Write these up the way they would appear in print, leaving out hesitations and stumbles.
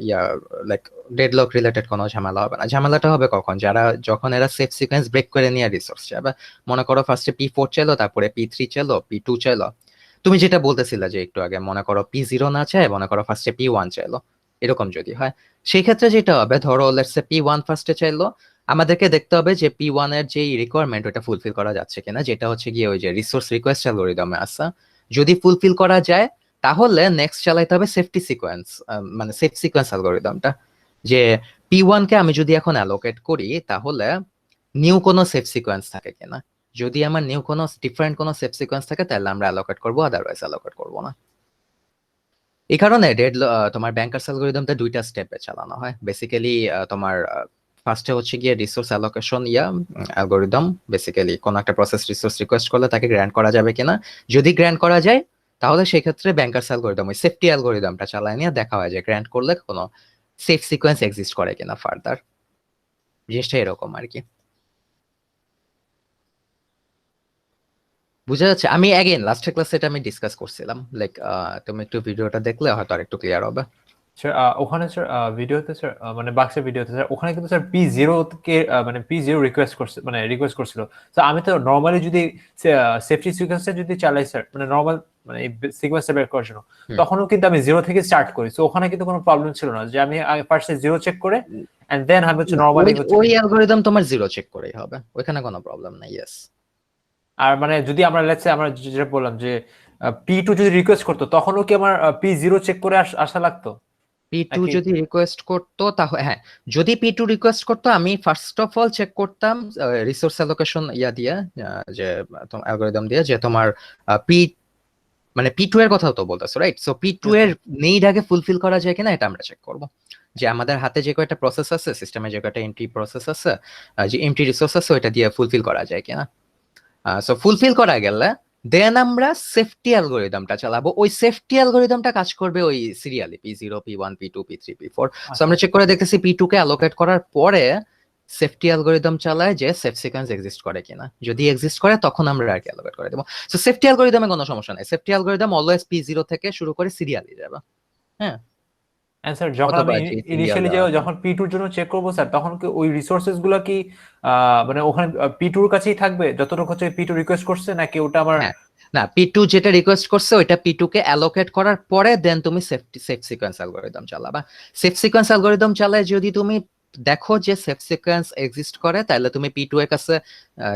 ইয়া like deadlock related কোনো ঝামেলা হবে না। ঝামেলাটা হবে কখন, যখন এরা সেফ সিকোয়েন্স ব্রেক করে নিয়ে রিসোর্স যাবে। মনে করো ফার্স্টে P4 চাইলো, তারপরে P3 চাইলো, P2 চাইলো। তুমি যেটা বলতেছিলে যে একটু আগে, মনে করো P0 না চায়, মনে করো ফার্স্টে P1 চাইলো, এরকম যদি হয় সেই ক্ষেত্রে যেটা হবে, ধরো লেটস সে P1 ফার্স্টে চাইলো, আমাদেরকে দেখতে হবে যে P1 এর যে রিকোয়ারমেন্ট ওটা ফুলফিল করা যাচ্ছে কিনা, যেটা হচ্ছে গিয়ে ওই যে রিসোর্স রিকোয়েস্ট অ্যালগরিদমে আছে। যদি ফুলফিল করা যায় তাহলে নেক্সট চালাইতে হবে সেফটি সিকোয়েন্স, মানে সেফ সিকোয়েন্স অ্যালগরিদমটা, যে P1 কে আমি যদি এখন অ্যালোকেট করি তাহলে নিউ কোনো সেফ সিকোয়েন্স থাকে কিনা। যদি আমার নিউ কোনো ডিফারেন্ট কোনো সেফ সিকোয়েন্স থাকে তাহলে আমরা অ্যালোকেট করবো, আদারওয়াইজ অ্যালোকেট করবো না। এই কারণে তোমার ব্যাংকার্স অ্যালগরিদমটা দুইটা স্টেপে চালানো হয় বেসিক্যালি। তোমার ফার্স্টে হচ্ছে গিয়ে রিসোর্স অ্যালোকেশন অ্যালগরিদম, বেসিক্যালি কোনো একটা প্রসেস রিসোর্স রিকোয়েস্ট করলে তাকে গ্র্যান্ট করা যাবে কিনা। যদি গ্র্যান্ট করা যায় তাহলে সেই ক্ষেত্রে ব্যাংকার্স অ্যালগরিদম, ওই সেফটি অ্যালগরিদমটা চালায় নিয়ে দেখা হয় যে গ্র্যান্ট করলে কোনো সেফ সিকোয়েন্স এক্সিস্ট করে কিনা ফার্দার। জিনিসটা এরকম আর কি, বুঝা যাচ্ছে? আমি অ্যাগেন লাস্টের ক্লাসে এটা আমি ডিসকাস করছিলাম, লাইক তুমি একটু ভিডিওটা দেখলে হয়তো আর একটু ক্লিয়ার হবে। স্যার ওখানে স্যার ভিডিওতে স্যার মানে বাক্সের ভিডিওতে স্যার ওখানে কিন্তু স্যার P0 কে মানে P0 রিকোয়েস্ট করছে, মানে রিকোয়েস্ট করছিল। তো আমি তো নরমালি যদি সেফটি সিকোয়েন্সে যদি চালাই স্যার, মানে নরমাল মানে এই সিকোয়েন্সটা বের করার জন্য, তখনও কিন্তু আমি 0 থেকে স্টার্ট করি। তো ওখানে কিন্তু কোনো প্রবলেম ছিল না, যে আমি আগে ফার্স্টে 0 চেক করে এন্ড দেন আমি হচ্ছে নরমালি হচ্ছে ওই অ্যালগরিদম তোমার জিরো চেক করেই হবে, ওইখানে কোনো প্রবলেম নাই। ইয়েস। আর মানে যদি আমরা লেটস সে আমরা যেটা বললাম যে P2 যদি রিকোয়েস্ট করতো, তখনও কি আমার P0 চেক করে আসা লাগতো P2 নাকি? যদি রিকোয়েস্ট করতো তাহলে হ্যাঁ, যদি P2 রিকোয়েস্ট করতো আমি ফার্স্ট অফ অল চেক করতাম রিসোর্স অ্যালোকেশন দিয়ে, যে অ্যালগরিদম দিয়ে, যে তোমার পি মানে P2 এর কথাও তো বলতেছো, রাইট? সো P2 Yes, এর sir. নিড আগে ফুলফিল করা যায় কিনা এটা আমরা চেক করব। যে আমাদের হাতে যে কয়টা প্রসেস আছে, সিস্টেমে যে কয়টা এমটি প্রসেস আছে, যে এমটি রিসোর্স আছে, ওইটা দিয়ে ফুলফিল করা যায় কিনা। সো ফুলফিল করা গেলে দেন আমরা সেফটি অ্যালগরিদমটা চালাবো। ওই সেফটি অ্যালগরিদমটা কাজ করবে ওই serially P0 P1 P2 P3 P4। So আচ্ছা আমরা চেক করে দেখতেছি P2 কে অ্যালোকেট করার পরে সেফটি অ্যালগরিদম চালায় যে সেফ সিকোয়েন্স এক্সিস্ট করে কিনা। যদি এক্সিস্ট করে তখন আমরা আর কি অ্যালোকেট করে দেবো। সো সেফটি অ্যালগরিদমে কোনো সমস্যা নাই, সেফটি অ্যালগরিদম অলওয়েজ P0 থেকে শুরু করে সিরিয়ালি যাবে। হ্যাঁ, অ্যান্সার যখন আমি অথবা যে সিরিয়াল ইনিশিয়ালি যে দেওয়া হয়। যখন P2 এর জন্য চেক করবো স্যার, তখন কি ওই রিসোর্সেস গুলা কি মানে ওখানে P2 এর কাছেই থাকবে যতটুকু হচ্ছে P2 রিকোয়েস্ট করছে, নাকি ওটা আমার? হ্যাঁ, না, P2 যেটা রিকোয়েস্ট করছে ওইটা P2 কে অ্যালোকেট করার পরে দেন তুমি সেফ সিকোয়েন্স অ্যালগরিদম চালাবা। সেফ সিকোয়েন্স অ্যালগরিদম চালায় যদি তুমি দেখো যে সেফ সিকোয়েন্স এক্সিস্ট করে, তাহলে তুমি P2 এর কাছে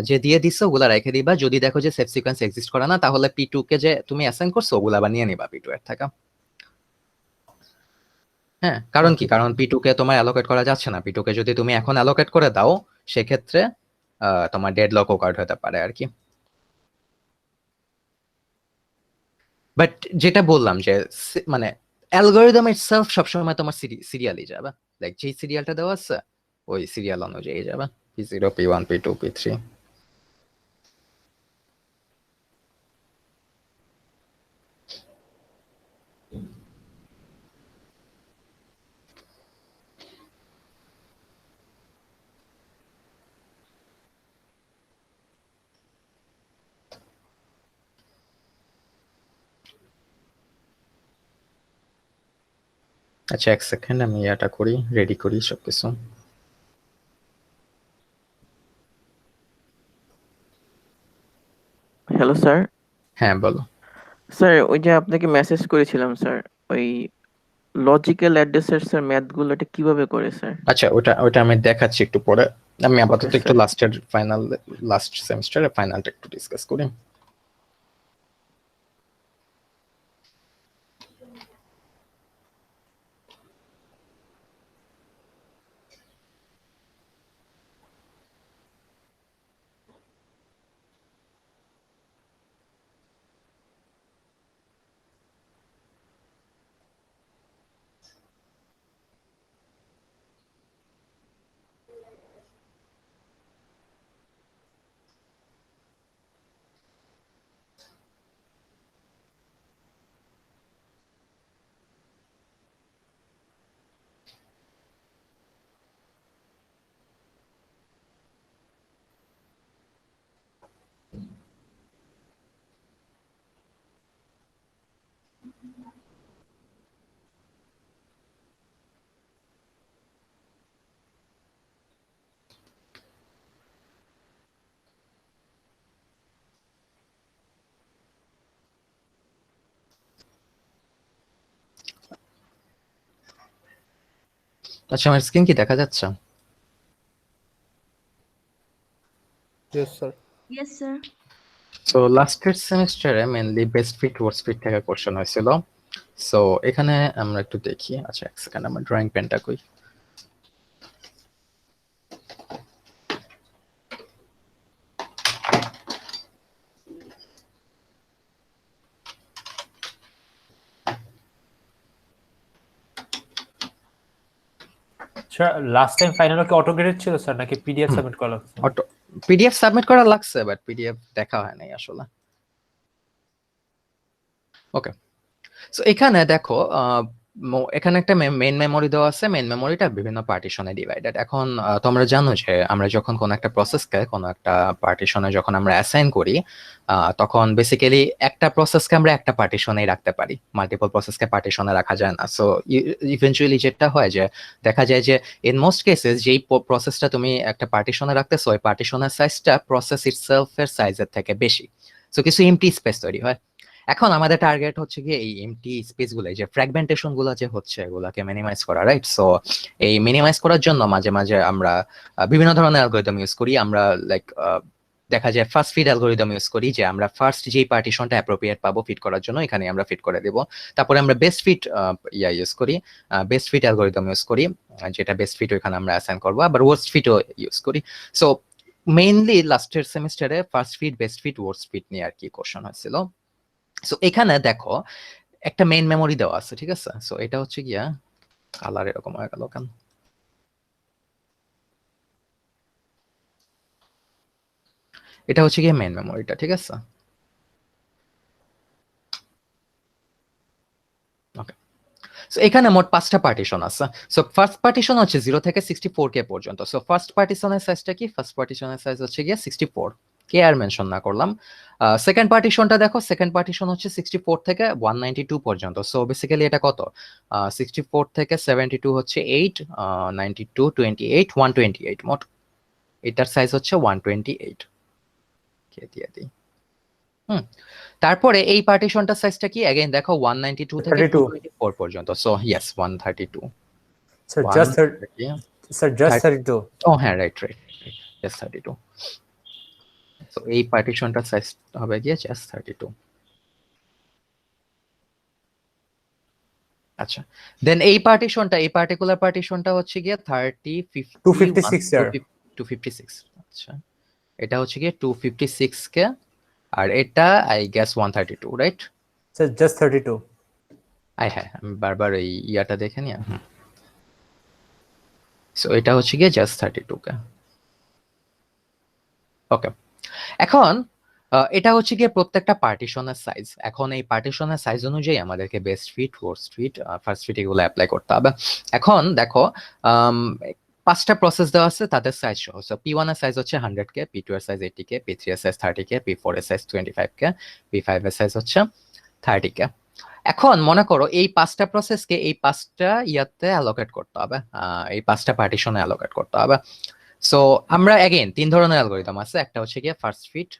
যে দিয়ে দিছো ওগুলা রেখে দিবা। যদি দেখো যে সেফ সিকোয়েন্স এক্সিস্ট করে না, তাহলে P2 কে যে তুমি অ্যাসাইন করছো ওগুলা আবার নিয়ে নিবা P2 এর থাকা। হ্যাঁ, কারণ কি, ওকে। কারণ P2 কে তোমার অ্যালোকেট করা যাচ্ছে না। P2 কে যদি তুমি এখন অ্যালোকেট করে দাও সেক্ষেত্রে তোমার ডেডলক ওকার্ড হতে পারে আর কি। বাট যেটা বললাম যে মানে অ্যালগরিদম ইটসেলফ সবসময় তোমার সিরিয়ালি যাবে, লাইক যে সিরিয়ালটা দেওয়া আছে ওই সিরিয়াল অনুযায়ী যাবে, P0 P1 P2 P3। আচ্ছা, এক সেকেন্ড, আমি এটা করি, রেডি করি সবকিছু। Hello sir. হ্যাঁ, বলো। স্যার ওই যে আপনাকে মেসেজ করেছিলাম স্যার, ওই লজিক্যাল অ্যাড্রেসের স্যার ম্যাথগুলো এটা কিভাবে করে স্যার? আচ্ছা, ওটা ওটা আমি দেখাচ্ছি একটু পরে। আমি ওকে আপাতত একটু স্যার। লাস্ট সেমিস্টারের ফাইনালটা একটু ডিসকাস করি। আচ্ছা, আমার স্ক্রিন কি দেখা যাচ্ছে? Yes sir. Yes, sir. So লাস্টের সেমিস্টারে mainly best fit worst fit থেকে কোশ্চেন হয়েছিল। সো এখানে আমরা একটু দেখি। আচ্ছা, এক সেকেন্ড, আমার ড্রয়িং পেনটা কই? স্যার লাস্ট টাইম ফাইনালে কি অটো গ্রেড ছিল স্যার নাকি পিডিএফ সাবমিট করা লাগছে? অটো পিডিএফ সাবমিট করা লাগছে, বাট পিডিএফ দেখা হয় নাই আসলে। ওকে, সো এখানে দেখো এখানে একটা মেইন মেমোরি দেওয়া আছে। মেইন মেমোরিটা বিভিন্ন পার্টিশনে ডিভাইডেড। এখন তোমরা জানো যে আমরা যখন কোনো একটা প্রসেসকে কোনো একটা পার্টিশনে যখন আমরা অ্যাসাইন করি, তখন বেসিক্যালি একটা প্রসেসকে আমরা একটা পার্টিশনেই রাখতে পারি, মাল্টিপল প্রসেসকে পার্টিশনে রাখা যায় না। সো ইভেনচুয়ালি যেটা হয় যে দেখা যায় যে ইন মোস্ট কেসেস যেই প্রসেসটা তুমি একটা পার্টিশনে রাখতেছো ওই পার্টিশনের সাইজটা প্রসেস ইটসেলফের সাইজের থেকে বেশি। সো কিছু এমটি স্পেস তৈরি হয়। এখন আমাদের টার্গেট হচ্ছে কি এই এমটি স্পেস গুলো, যে ফ্র্যাগমেন্টেশন গুলো যে হচ্ছে এগুলাকে মিনিমাইজ করা, রাইট? সো এই মিনিমাইজ করার জন্য মাঝে মাঝে আমরা বিভিন্ন ধরনের অ্যালগরিদম ইউজ করি। আমরা লাইক দেখা যায় ফার্স্ট ফিট অ্যালগরিদম ইউজ করি, যে আমরা ফার্স্ট যেই পার্টিশনটা অ্যাপ্রোপ্রিয়েট পাবো ফিট করার জন্য এখানে আমরা ফিট করে দেব। তারপরে আমরা বেস্ট ফিট ইউজ করি, বেস্ট ফিট অ্যালগরিদম ইউজ করি, যেটা বেস্ট ফিট ওইখানে আমরা অ্যাসাইন করবো। আবার ওয়ার্স্ট ফিটও ইউজ করি। সো মেইনলি লাস্টের সেমিস্টারে first fit, best fit, worst fit নিয়ে আর কি কোশ্চেন হয়েছিল। সো এখানে দেখো একটা মেইন মেমোরি দেওয়া আছে, ঠিক আছে? সো এটা হচ্ছে গিয়া কালার এরকম হয়ে গেল কেন? এটা হচ্ছে গিয়ে মেইন মেমোরিটা, ঠিক আছে? ওকে, সো এখানে মোট 5টা পার্টিশন আছে। সো ফার্স্ট পার্টিশন হচ্ছে 0 থেকে 64K পর্যন্ত। সো ফার্স্ট পার্টিশনের সাইজটা কি? ফার্স্ট পার্টিশনের সাইজ হচ্ছে গিয়ে 64 কে, আর মেনশন না করলাম। সেকেন্ড পার্টিশনটা দেখো, সেকেন্ড পার্টিশন হচ্ছে 64 থেকে 192 পর্যন্ত। সো বেসিক্যালি এটা কত? 64 থেকে 72 হচ্ছে 8, 92, 28, 128 মোট। এটার সাইজ হচ্ছে 128 কে দিয়ে দিই। তারপরে এই পার্টিশনটার সাইজটা কি? अगेन দেখো 192 থেকে 32 224 পর্যন্ত। So yes 132। Sir just sir just 32। ও হ্যাঁ, রাইট রাইট, জাস্ট 32। সো এই পার্টিশনটার সাইজ হবে গিয়ে জাস্ট 32। আচ্ছা, দেন এই পার্টিশনটা, এই পার্টিকুলার পার্টিশনটা হচ্ছে গিয়ে 30, 256 স্যার। 256। আচ্ছা, এটা হচ্ছে গিয়ে 256 কে, আর এটা I guess 132, right? Sir just 32। হ্যাঁ, আমি বারবার এই ইয়াটা দেখে নিয়ে। সো এটা হচ্ছে গিয়ে জাস্ট 32 কে। ওকে, এখন এটা হচ্ছে গিয়ে প্রত্যেকটা পার্টিশনের সাইজ। এখন এই পার্টিশনের সাইজ অনুযায়ী আমাদেরকে best fit, worst fit, first fit এগুলো অ্যাপ্লাই করতে হবে। এখন দেখো 5টা প্রসেস দেওয়া আছে তাদের সাইজ সহ। সো P1 এর সাইজ হচ্ছে 100K, P2 এর সাইজ 80K, P3 এর সাইজ 30K, P4 এর সাইজ 25K, P5 এর সাইজ হচ্ছে 30K। এখন মনে করো এই 5টা প্রসেসকে এই 5টা ইয়াতে অ্যালোকেট করতে হবে, এই 5টা পার্টিশনে অ্যালোকেট করতে হবে। সো আমরা अगेन 3 ধরনের অ্যালগরিদম আছে। একটা হচ্ছে গিয়ে ফার্স্ট ফিট,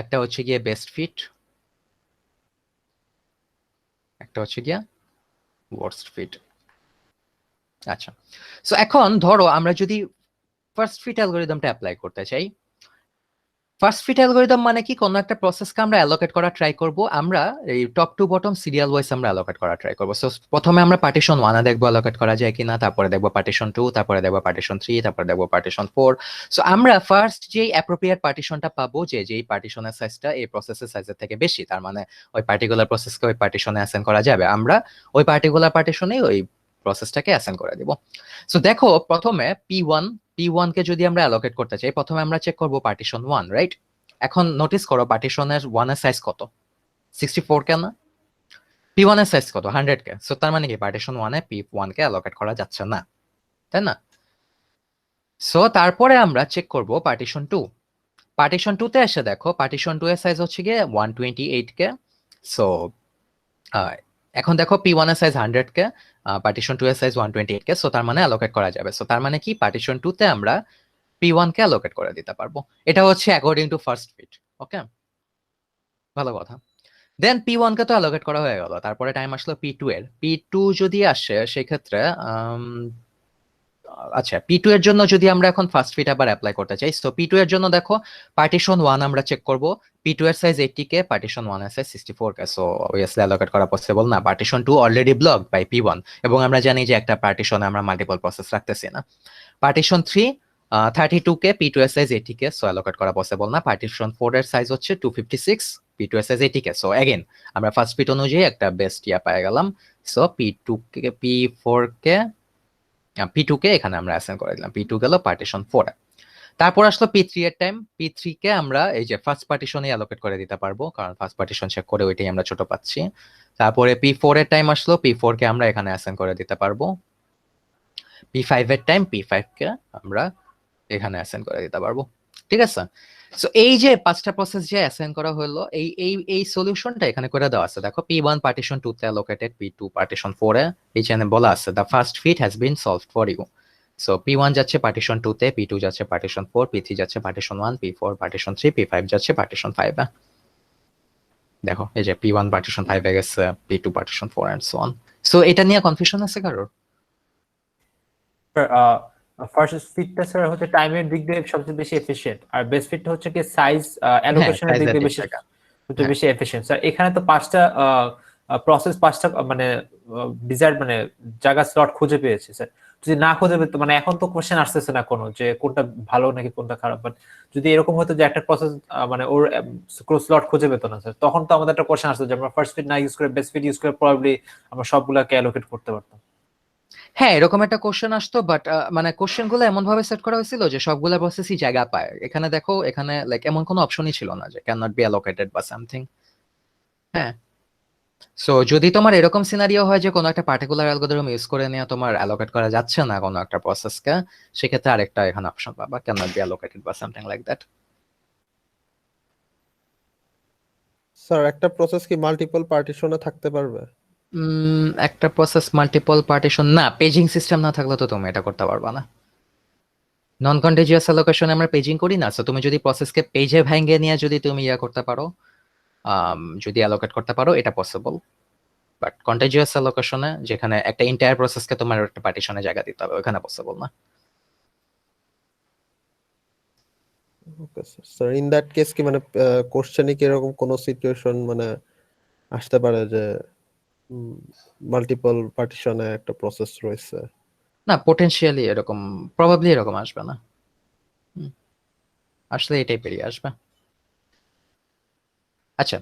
একটা হচ্ছে গিয়ে বেস্ট ফিট, একটা হচ্ছে গিয়ে ওয়ার্স্ট ফিট। আচ্ছা, সো এখন ধরো আমরা যদি ফার্স্ট ফিট অ্যালগরিদমটা অ্যাপ্লাই করতে চাই। ফার্স্ট ফিট অ্যালগরিদম মানে কি? কোনো একটা প্রসেসকে আমরা অ্যালোকেট করা ট্রাই করব, আমরা এই top to bottom serial wise আমরা অ্যালোকেট করা ট্রাই করব। সো প্রথমে আমরা পার্টিশন 1 এ দেখবো অ্যালোকেট করা যায় কিনা, তারপরে দেখবো পার্টিশন 2, তারপরে দেখবো পার্টিশন 3, তারপরে দেখবো পার্টিশন 4। সো আমরা ফার্স্ট যেই অ্যাপ্রোপ্রিয়েট পার্টিশনটা পাবো, যেই পার্টিশনের সাইজটা এই প্রসেসের সাইজের থেকে বেশি, তার মানে ওই পার্টিকুলার প্রসেসকে ওই পার্টিশনে অ্যাসাইন করা যাবে, আমরা ওই পার্টিকুলার পার্টিশনে ওই প্রসেসটাকে অ্যাসাইন করে দিব। সো দেখো প্রথমে P1 কে যদি আমরা অ্যালোকেট করতে চাই, প্রথমে আমরা চেক করব পার্টিশন 1, রাইট? এখন নোটিস করো পার্টিশনের 1 এর সাইজ কত? 64 কে না? P1 এর সাইজ কত? 100 কে। সো তার মানে কি পার্টিশন 1 এ P1 কে অ্যালোকেট করা যাচ্ছে না, তাই না? সো তারপরে আমরা চেক করব পার্টিশন 2। পার্টিশন 2 তে এসে দেখো পার্টিশন 2 এর সাইজ হচ্ছে গিয়ে 128 কে। সো এখন দেখো P1 এর সাইজ 100 কে, পার্টিশন 2 এর সাইজ 128 কে। সো তার মানে অ্যালোকেট করা যাবে। সো তার মানে কি পার্টিশন 2 তে আমরা P1 কে অ্যালোকেট করে দিতে পারবো। এটা হচ্ছে অ্যাকর্ডিং টু ফার্স্ট ফিট। ওকে, ভালো কথা। দেন P1 কে তো অ্যালোকেট করা হয়ে গেল, তারপরে টাইম আসলো P2 এর। P2 যদি আসে সেক্ষেত্রে আচ্ছা, P2 এর জন্য যদি আমরা এখন ফার্স্ট ফিট আবার অ্যাপ্লাই করতে চাই, তো P2 এর জন্য দেখো পার্টিশন 1 আমরা চেক করব। P2 এর সাইজ 80k, পার্টিশন 1 এর size 64k, so obviously allocate করা পসিবল না। Partition 2 already blocked by P1, এবং আমরা জানি যে একটা পার্টিশনে আমরা মাল্টিপল প্রসেস রাখতেছি না। পার্টিশন 3 32k, P2 এর সাইজ 80k, সো অ্যালোকেট করা পসিবল না। পার্টিশন 4 এর সাইজ হচ্ছে 256, P2 এর সাইজ 80k, সো अगेन আমরা ফার্স্ট ফিট অনুযায়ী একটা বেস্ট ইয়া পেয়ে গেলাম। সো P4 কে P2 কে এখানে আমরা অ্যাসাইন করে দিলাম, P2 গেল পার্টিশন 4 এ। তারপর আসলো P3 এর টাইম। P3 কে আমরা এই যে ফার্স্ট পার্টিশনে অ্যালোকেট করে দিতে পারবো, কারণ ফার্স্ট পার্টিশন চেক করে ওইটাই আমরা ছোট পাচ্ছি। তারপরে P4 এর টাইম আসলো, P4 কে আমরা এখানে অ্যাসাইন করে দিতে পারবো। P5 এর টাইম, P5 কে আমরা এখানে অ্যাসাইন করে দিতে পারবো, ঠিক আছে। সো এই যে পাঁচটা প্রসেস যে অ্যাসাইন করা হলো, এই সলিউশনটা এখানে করে দেওয়া আছে। দেখো P1 পার্টিশন 2 তে অ্যালোকেটেড, P2 পার্টিশন 4 এ। এইখানে বলা আছে the first fit has been solved for you. So P1 যাচ্ছে পার্টিশন 2 তে, P2 যাচ্ছে পার্টিশন 4, P3 যাচ্ছে পার্টিশন 1, P4 পার্টিশন 3, P5 যাচ্ছে পার্টিশন 5 এ। দেখো এই যে P1 পার্টিশন 5 এ গেছে, P2 partition 4 and so on. So এটা নিয়ে কনফিউশন আছে কারোর? ফার্স্ট ফিটটা স্যার হচ্ছে টাইমের দিক দিয়ে সবচেয়ে বেশি এফিশিয়েন্ট, আর বেস্ট ফিটটা হচ্ছে কি সাইজ হ্যাঁ, অ্যালোকেশনের দিক সাইজের দিয়ে দিক বেশি থেকে। সবচেয়ে হ্যাঁ। বেশি এফিশিয়েন্ট। স্যার এখানে তো পাঁচটা প্রসেস, পাঁচটা মানে ডিজায়ার মানে জায়গা স্লট খুঁজে পেয়েছে স্যার। যদি না খুঁজে পেতো, মানে এখন তো কোশ্চেন আসতেছে না কোনো যে কোনটা ভালো নাকি কোনটা খারাপ, বাট যদি এরকম হতো যে একটা প্রসেস মানে ওর স্লট খুঁজে পেতো না স্যার, তখন তো আমাদের একটা কোশ্চেন আসতো যে আমরা ফার্স্ট ফিট না ইউজ করে বেস্ট ফিট ইউজ করে প্রবাবলি আমরা সবগুলাকে অ্যালোকেট করতে পারতাম। হ্যাঁ, এরকম একটা কোশ্চেন আসতো, বাট মানে কোশ্চেন গুলো এমন ভাবে সেট করা হয়েছিল যে সবগুলা প্রসেসই জায়গা পায়। এখানে দেখো, এখানে লাইক এমন কোনো অপশনই ছিল না যে ক্যান নট বি অ্যালোকেটেড বা সামথিং। হ্যাঁ, সো যদি তোমার এরকম সিনারিও হয় যে কোনো একটা পার্টিকুলার অ্যালগরিদম ইউজ করে নিয়ে তোমার অ্যালোকেট করা যাচ্ছে না কোনো একটা প্রসেসকে, সেক্ষেত্রে আরেকটা এখানে অপশন পাবা, ক্যান নট বি অ্যালোকেটেড বা সামথিং লাইক দ্যাট। স্যার একটা প্রসেস কি মাল্টিপল পার্টিশনে থাকতে পারবে? একটা প্রসেস মাল্টিপল পার্টিশন না, পেজিং সিস্টেম না থাকলে তো তুমি এটা করতে পারবা না। নন কন্টিজিয়াস অ্যালোকেশনে আমরা পেজিং করি না, সো তুমি যদি প্রসেসকে পেজে ভেঙে নিয়ে যদি তুমি ইয়া করতে পারো, যদি অ্যালোকেট করতে পারো, এটা পসিবল। বাট কন্টিজিয়াস অ্যালোকেশনে যেখানে একটা এন্টায়ার প্রসেসকে তোমার একটা পার্টিশনে জায়গা দিতে হবে, ওখানে পসিবল না। Okay sir. Sir in that case কি মানে কোশ্চেনে কি এরকম কোনো সিচুয়েশন মানে আসতে পারে যে মাল্টিপল পার্টিশনে একটা প্রসেস রয়েছে? না, পোটেনশিয়ালি এরকম, প্রবাবলি এরকম আসবে না। আসলে এটাই পেরিয়ে আসবে। আচ্ছা,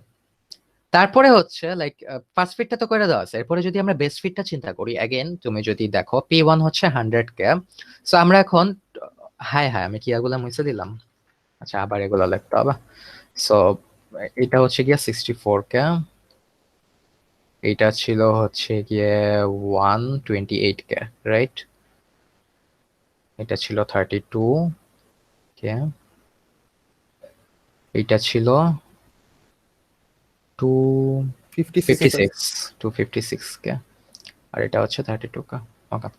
তারপরে হচ্ছে লাইক ফার্স্ট ফিটটা তো করে দেওয়া আছে, এরপরে যদি আমরা বেস্ট ফিটটা চিন্তা করি, অ্যাগেন তুমি যদি দেখো P1 হচ্ছে 100k, সো আমরা এখন হাই হাই আমি কি এগুলা মুছে দিলাম। আচ্ছা, আবার এগুলা লিখতে হবে। সো এটা হচ্ছে গিয়ে 64k, এটা ছিল হচ্ছে গিয়ে 128k, রাইট? এটা ছিল 32k, এটা ছিল 256, 256k, আর এটা হচ্ছে 32k। ওকে,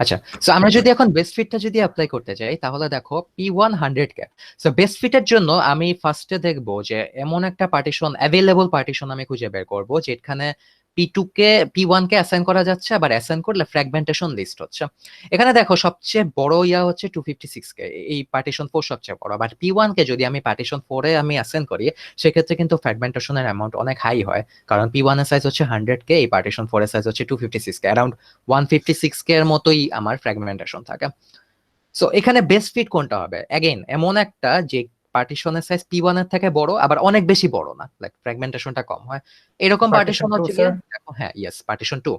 আচ্ছা। সো আমরা যদি এখন বেস্ট ফিটটা যদি অ্যাপ্লাই করতে চাই, তাহলে দেখো P1 100k। সো বেস্ট ফিটের জন্য আমি ফার্স্টে দেখবো যে এমন একটা পার্টিশন, অ্যাভেলেবল পার্টিশন আমি খুঁজে বের করবো যেখানে P2 কে P1 কে অ্যাসাইন করা যাচ্ছে, আবার অ্যাসাইন করলে ফ্র্যাগমেন্টেশন লিস্ট হচ্ছে। এখানে দেখো সবচেয়ে বড় ইয়া হচ্ছে 256k, এই পার্টিশন 4 সবচেয়ে বড়। বাট P1 কে যদি আমি পার্টিশন 4 এ আমি অ্যাসাইন করি, সেক্ষেত্রে কিন্তু ফ্র্যাগমেন্টেশনের অ্যামাউন্ট অনেক হাই হয়, কারণ P1 এর সাইজ হচ্ছে 100k, এই পার্টিশন 4 এর সাইজ হচ্ছে 256k, অ্যারাউন্ড 156k এর মতোই আমার ফ্র্যাগমেন্টেশন থাকে। সো এখানে বেস্ট ফিট কোনটা হবে? অ্যাগেইন এমন একটা যে পার্টিশনের সাইজ P1 এর থেকে বড়, আবার অনেক বেশি বড় না, লাইক ফ্র্যাগমেন্টেশনটা কম হয়, এরকম পার্টিশন Partition two, হচ্ছে গিয়ে sir? দেখো, হ্যাঁ ইয়েস, পার্টিশন 2।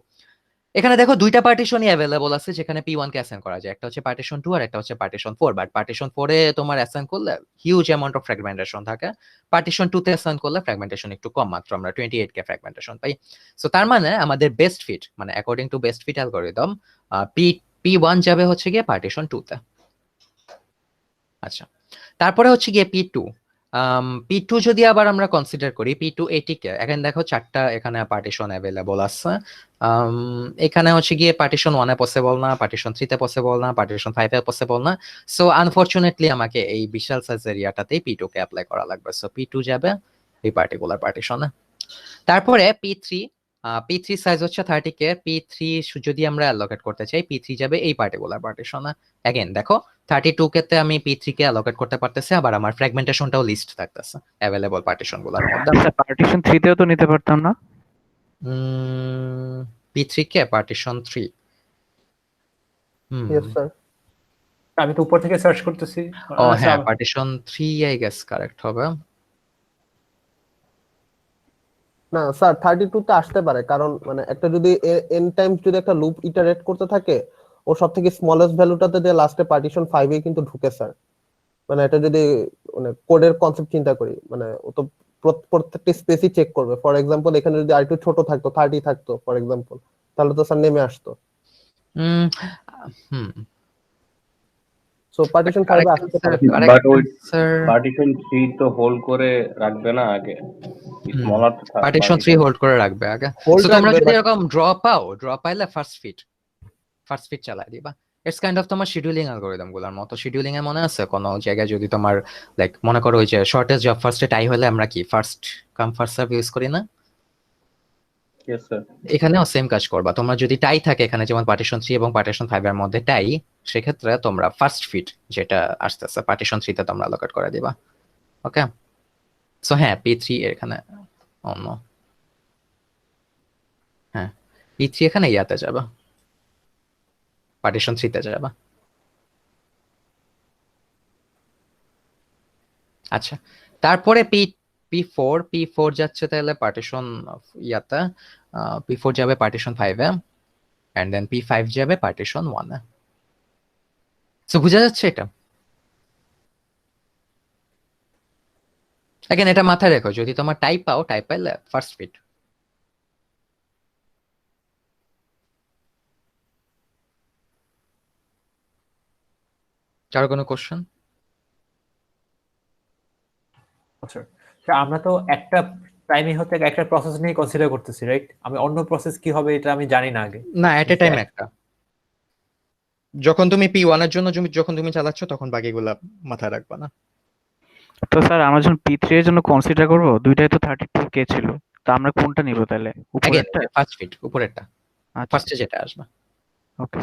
এখানে দেখো দুইটা পার্টিশনই অ্যাভেলেবল আছে যেখানে P1 কে অ্যাসাইন করা যায়, একটা হচ্ছে পার্টিশন 2 আর একটা হচ্ছে পার্টিশন 4। বাট পার্টিশন 4 এ তোমার অ্যাসাইন করলে হিউজ অ্যামাউন্ট অফ ফ্র্যাগমেন্টেশন থাকে, পার্টিশন 2 তে অ্যাসাইন করলে ফ্র্যাগমেন্টেশন একটু কম, মাত্র আমরা 28k ফ্র্যাগমেন্টেশন পাই। সো তার মানে আমাদের বেস্ট ফিট, মানে according to best fit algorithm, P1 যাবে হচ্ছে গিয়ে পার্টিশন 2 তে। আচ্ছা, তারপরে হচ্ছে গিয়ে P2। P2 যদি আবার আমরা কনসিডার করি, P2 80k, এখানে দেখো চারটা এখানে পার্টিশন অ্যাভেলেবল আছে। এখানে হচ্ছে গিয়ে পার্টিশন 1 এ পসিবল না, পার্টিশন 3 তে পসিবল না, পার্টিশন 5 এ পসিবল না। সো আনফরচুনেটলি আমাকে এই বিশাল সাইজ এরিয়াটাতেই P2 কে অ্যাপ্লাই করা লাগবে। সো P2 যাবে এই পার্টিকুলার পার্টিশনে। তারপরে P3 সাইজ হচ্ছে 30k। P3 যদি আমরা অ্যালোকেট করতে চাই, P3 যাবে এই পার্টিকুলার পার্টিশনে। अगेन দেখো 32k তে আমি P3 কে অ্যালোকেট করতে পারতেছি, আবার আমার ফ্র্যাগমেন্টেশনটাও লিস্ট থাকতেছে अवेलेबल পার্টিশন গুলোর মধ্যে। স্যার পার্টিশন 3 তেও তো নিতে পারতাম না? P3 কে পার্টিশন 3। Yes sir. আমি তো উপর থেকে সার্চ করতেছি। ও আচ্ছা, হ্যাঁ, পার্টিশন 3 আই গেস কারেক্ট হবে। না স্যার 32 তে আসতে পারে, কারণ মানে একটা যদি এন টাইমস যদি একটা লুপ ইটারেট করতে থাকে, ও সব থেকে স্মলেস্ট ভ্যালুটাতে যে লাস্টে পার্টিশন 5 এ কিন্তু ঢুকে স্যার। মানে এটা যদি মানে কোডের কনসেপ্ট চিন্তা করি, মানে ও তো প্রত্যেকটা স্পেসই চেক করবে। ফর এক্সাম্পল এখানে যদি আরেকটু ছোট থাকতো, 30 থাকতো ফর এক্সাম্পল, তাহলে তো স্যার নেমে আসতো। হুম হুম সো পার্টিশন 5 এ আসতে পারে। বাট ওই স্যার পার্টিশন 3 তো হোল্ড করে রাখবে না আগে, স্মলার তো পার্টিশন 3 হোল্ড করে রাখবে আগে। Hold সো তোমরা রাখবে, যদি but- এরকম ড্র পাইলে ফার্স্ট ফিট চালাই দিবা। ইটস কাইন্ড অফ তোমার শিডিউলিং অ্যালগরিদম গুলোর মতো। শিডিউলিং এ মনে আছে কোন জায়গায় যদি তোমার লাইক মনে করো ওই যে শর্টেজ জব ফার্স্টে টাই হলে আমরা কি first come first serve use করি না? Yes sir. এখানেও সেম কাজ করবা। তোমরা যদি টাই থাকে এখানে, যেমন পার্টিশন 3 এবং পার্টিশন 5 এর মধ্যে টাই, সেক্ষেত্রে তোমরা ফার্স্ট ফিট যেটা আসতেছে পার্টিশন 3 তে তোমরা অ্যালোকেট করে দিবা। ওকে, সো হ্যাঁ P3 এখানে অন্য, হ্যাঁ P3 এখানে ইয়াতে যাবে, পার্টিশন 3 তে যাবে। আচ্ছা, তারপরে P4 যাচ্ছে তাহলে পার্টিশন ইয়াতে, P4 যাবে partition 5 A, and then P5 যাবে পার্টিশন 1 এ। সো বুঝা যাচ্ছে এটা? अगेन এটা মাথায় রেখো, যদি তোমার টাইপ পাইলে ফার্স্ট ফিট। কারো কোনো কোশ্চেন? আচ্ছা, আমরা তো একটা টাইমে হতে একটা প্রসেস নিয়ে কনসিডার করতেছি, রাইট? আমি অন্য প্রসেস কি হবে এটা আমি জানি না আগে। না, এট এ টাইম একটা। যখন তুমি P1 এর জন্য যখন তুমি চালাচ্ছ তখন বাকিগুলা মাথায় রাখবা না। তো স্যার আমরা যখন P3 এর জন্য কনসিডার করব, দুইটাই তো 32k ছিল, তো আমরা কোনটা নিব তাহলে? अगेन উপরেরটা? ফার্স্ট ফিট উপরেরটা, আচ্ছা, ফার্স্টে যেটা আসবে। ওকে।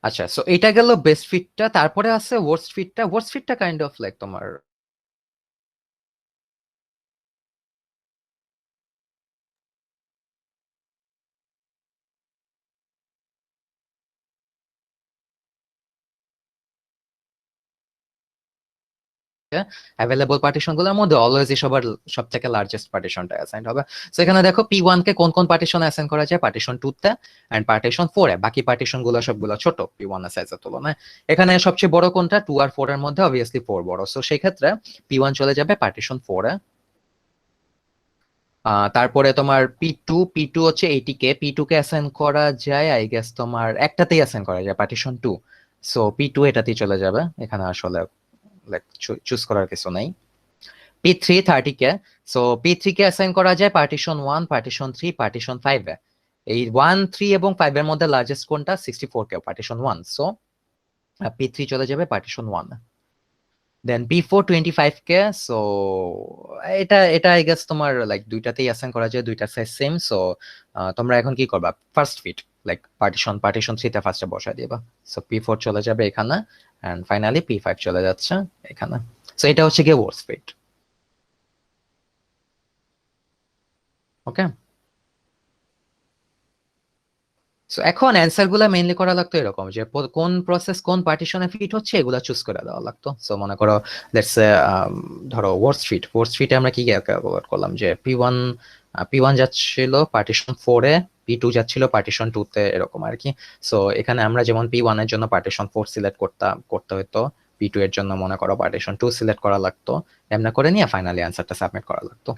আচ্ছা, সো এটা গেল বেস্ট ফিটটা। তারপরে আছে ওয়ার্স্ট ফিটটা কাইন্ড অফ লাইক তোমার অ্যাভেলেবল পার্টিশন গুলোর মধ্যে অলওয়েজ সবার সব থেকে লার্জেস্ট পার্টিশনটা অ্যাসাইন হবে। সো এখানে দেখো P1 কে কোন পার্টিশন অ্যাসাইন করা যায়, পার্টিশন 2 তে এন্ড পার্টিশন 4 এ। বাকি পার্টিশন গুলো সবগুলো ছোট P1 এর সাইজের তুলনায়। এখানে সবচেয়ে বড় কোনটা? 2 আর 4 এর মধ্যে অবভিয়াসলি 4 বড়। সো সেই ক্ষেত্রে P1 চলে যাবে পার্টিশন 4 এ। তারপরে তোমার P2 হচ্ছে 80k। P2 কে অ্যাসাইন করা যায় আই গেস তোমার একটাতেই অ্যাসাইন করা যায়, পার্টিশন 2। সো P2 এটাতেই চলে যাবে, এখানে আসলে লাইক চুজ করার কিছু নাই। P3 30k। সো P3 কে অ্যাসাইন করা যায় পার্টিশন 1, পার্টিশন 3, পার্টিশন 5 এ। এই 1, 3 এবং 5 এর মধ্যে লার্জেস্ট কোনটা? 64k, partition 1। সো P3 চলে যাবে পার্টিশন 1। দেন P4 25k। সো এটা আই গেস তোমার লাইক দুইটাতেই অ্যাসাইন করা যায়, দুইটার সাইজ সেম। সো তোমরা এখন কি করবা? ফার্স্ট ফিট লাইক পার্টিশন 3 তে ফার্স্টে বসায় দিবা। সো P4 চলে যাবে এখানে, এন্ড ফাইনালি P5 চলে যাচ্ছে এখানে। সো এটা হচ্ছে গিয়ে ওয়ার্স্ট ফিট। ওকে, সো এখন অ্যান্সার গুলা মেইনলি করা লাগতো এরকম যে কোন প্রসেস কোন পার্টিশনে ফিট হচ্ছে এগুলা চুজ করে দেওয়া লাগতো। সো মনে করো লেটস সে ধরো ওয়ার্স্ট ফিটে আমরা কি ক্যালকুলেট করলাম যে P1 যাচ্ছিল পার্টিশন 4 এ, P2 যাচ্ছিল পার্টিশন 2 তে, এরকম আর কি। সো এখানে আমরা যেমন P1 এর জন্য পার্টিশন 4 সিলেক্ট করতে হতো, P2 এর জন্য মনে করো পার্টিশন 2 সিলেক্ট করা লাগতো, এমন করে নিয়ে ফাইনালি অ্যান্সারটা সাবমিট করা লাগতো।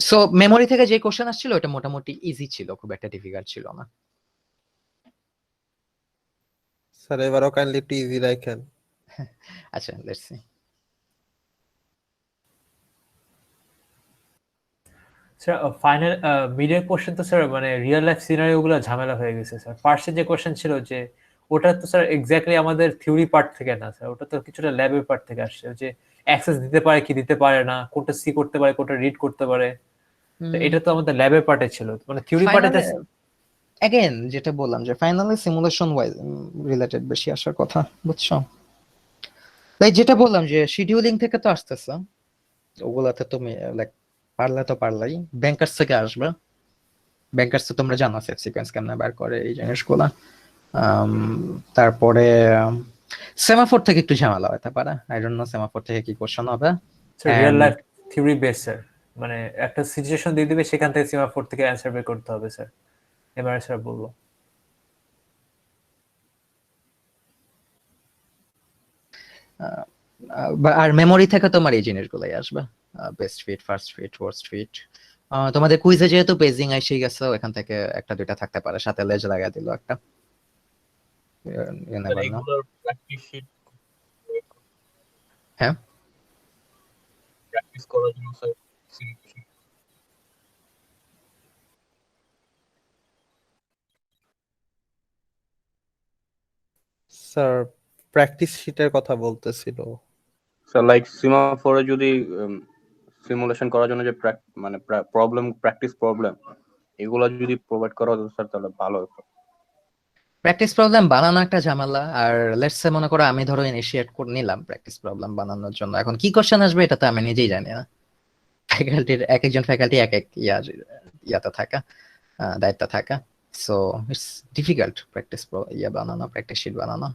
সো মেমোরি থেকে যে কোশ্চেন আসছিল ওটা মোটামুটি ইজি ছিল, খুব একটা ডিফিকাল্ট ছিল না। স্যার এবারও কাইন্ডলি একটু ইজি রাখেন। আচ্ছা, লেটস সি। স্যার ফাইনাল মিডের কোশ্চেন তো স্যার মানে রিয়েল লাইফ সিনারিও গুলো ঝামেলা হয়ে গেছে স্যার। ফার্স্টে যে কোশ্চেন ছিল যে ওটা তো স্যার এক্স্যাক্টলি আমাদের থিওরি পার্ট থেকে না স্যার, ওটা তো কিছুটা ল্যাবের পার্ট থেকে আসছে, যে অ্যাক্সেস দিতে পারে কি দিতে পারে না, কোনটা সি করতে পারে কোনটা রিড করতে পারে, তো এটা তো আমাদের ল্যাবের পার্টে ছিল, মানে থিওরি পার্টে। অ্যাগেন যেটা বললাম যে ফাইনালি সিমুলেশন ওয়াইজ রিলেটেড বেশি আসার কথা, বুঝছো? লাইক যেটা বললাম যে শিডিউলিং থেকে তো আসতেছে, ওগুলাতে তুমি লাইক পারলে তো পারলাই, ব্যাংকার্স থেকে আসবে, ব্যাংকার্স তো তোমরা জানো সেট সিকোয়েন্স কেমনে বার করে এই জিনিসগুলা। তারপরে সেমাফোর থেকে একটু ঝামেলা হতে পারে, আই ডোন্ট নো সেমাফোর থেকে কি কোশ্চেন হবে। Sir real And- life theory base sir, মানে একটা সিচুয়েশন দিয়ে দিবে, সেখান থেকে সিমাফোর থেকে অ্যানসার বের করতে হবে স্যার, এমআরআই স্যার বলবো। আর মেমোরি থেকে তোমার এই জিনিসগুলাই আসবে, best fit, first fit, worst fit. তোমাদের কুইজে যেহেতু পেজিং এসে গেছে, এখান থেকে একটা দুইটা থাকতে পারে, সাথে লেজ লাগাই দিল একটা। You never know. Regular practice sheet হ্যাঁ প্র্যাকটিস করার জন্য স্যার সিমুলেশন স্যার প্র্যাকটিস শিটের কথা বলতেছিল। স্যার লাইক সিমাফোরে যদি সিমুলেশন করার জন্য যে মানে প্রবলেম, প্র্যাকটিস প্রবলেম, এগুলো যদি প্রোভাইড করা হতো স্যার তাহলে ভালো হতো। প্র্যাকটিস প্রবলেম বানানো একটা ঝামেলা, আর লেটস সে মনে করো আমি ধরো ইনিশিয়েট করে নিলাম প্র্যাকটিস প্রবলেম বানানোর জন্য, এখন কি কোশ্চেন আসবে এটা তো আমি নিজেই জানি না, ফ্যাকাল্টির এক একজন ফ্যাকাল্টি এক এক ইয়াতে থাকা, দায়িত্ব থাকা, সো ইটস ডিফিকাল্ট প্র্যাকটিস বানানো, প্র্যাকটিস শিট বানানো।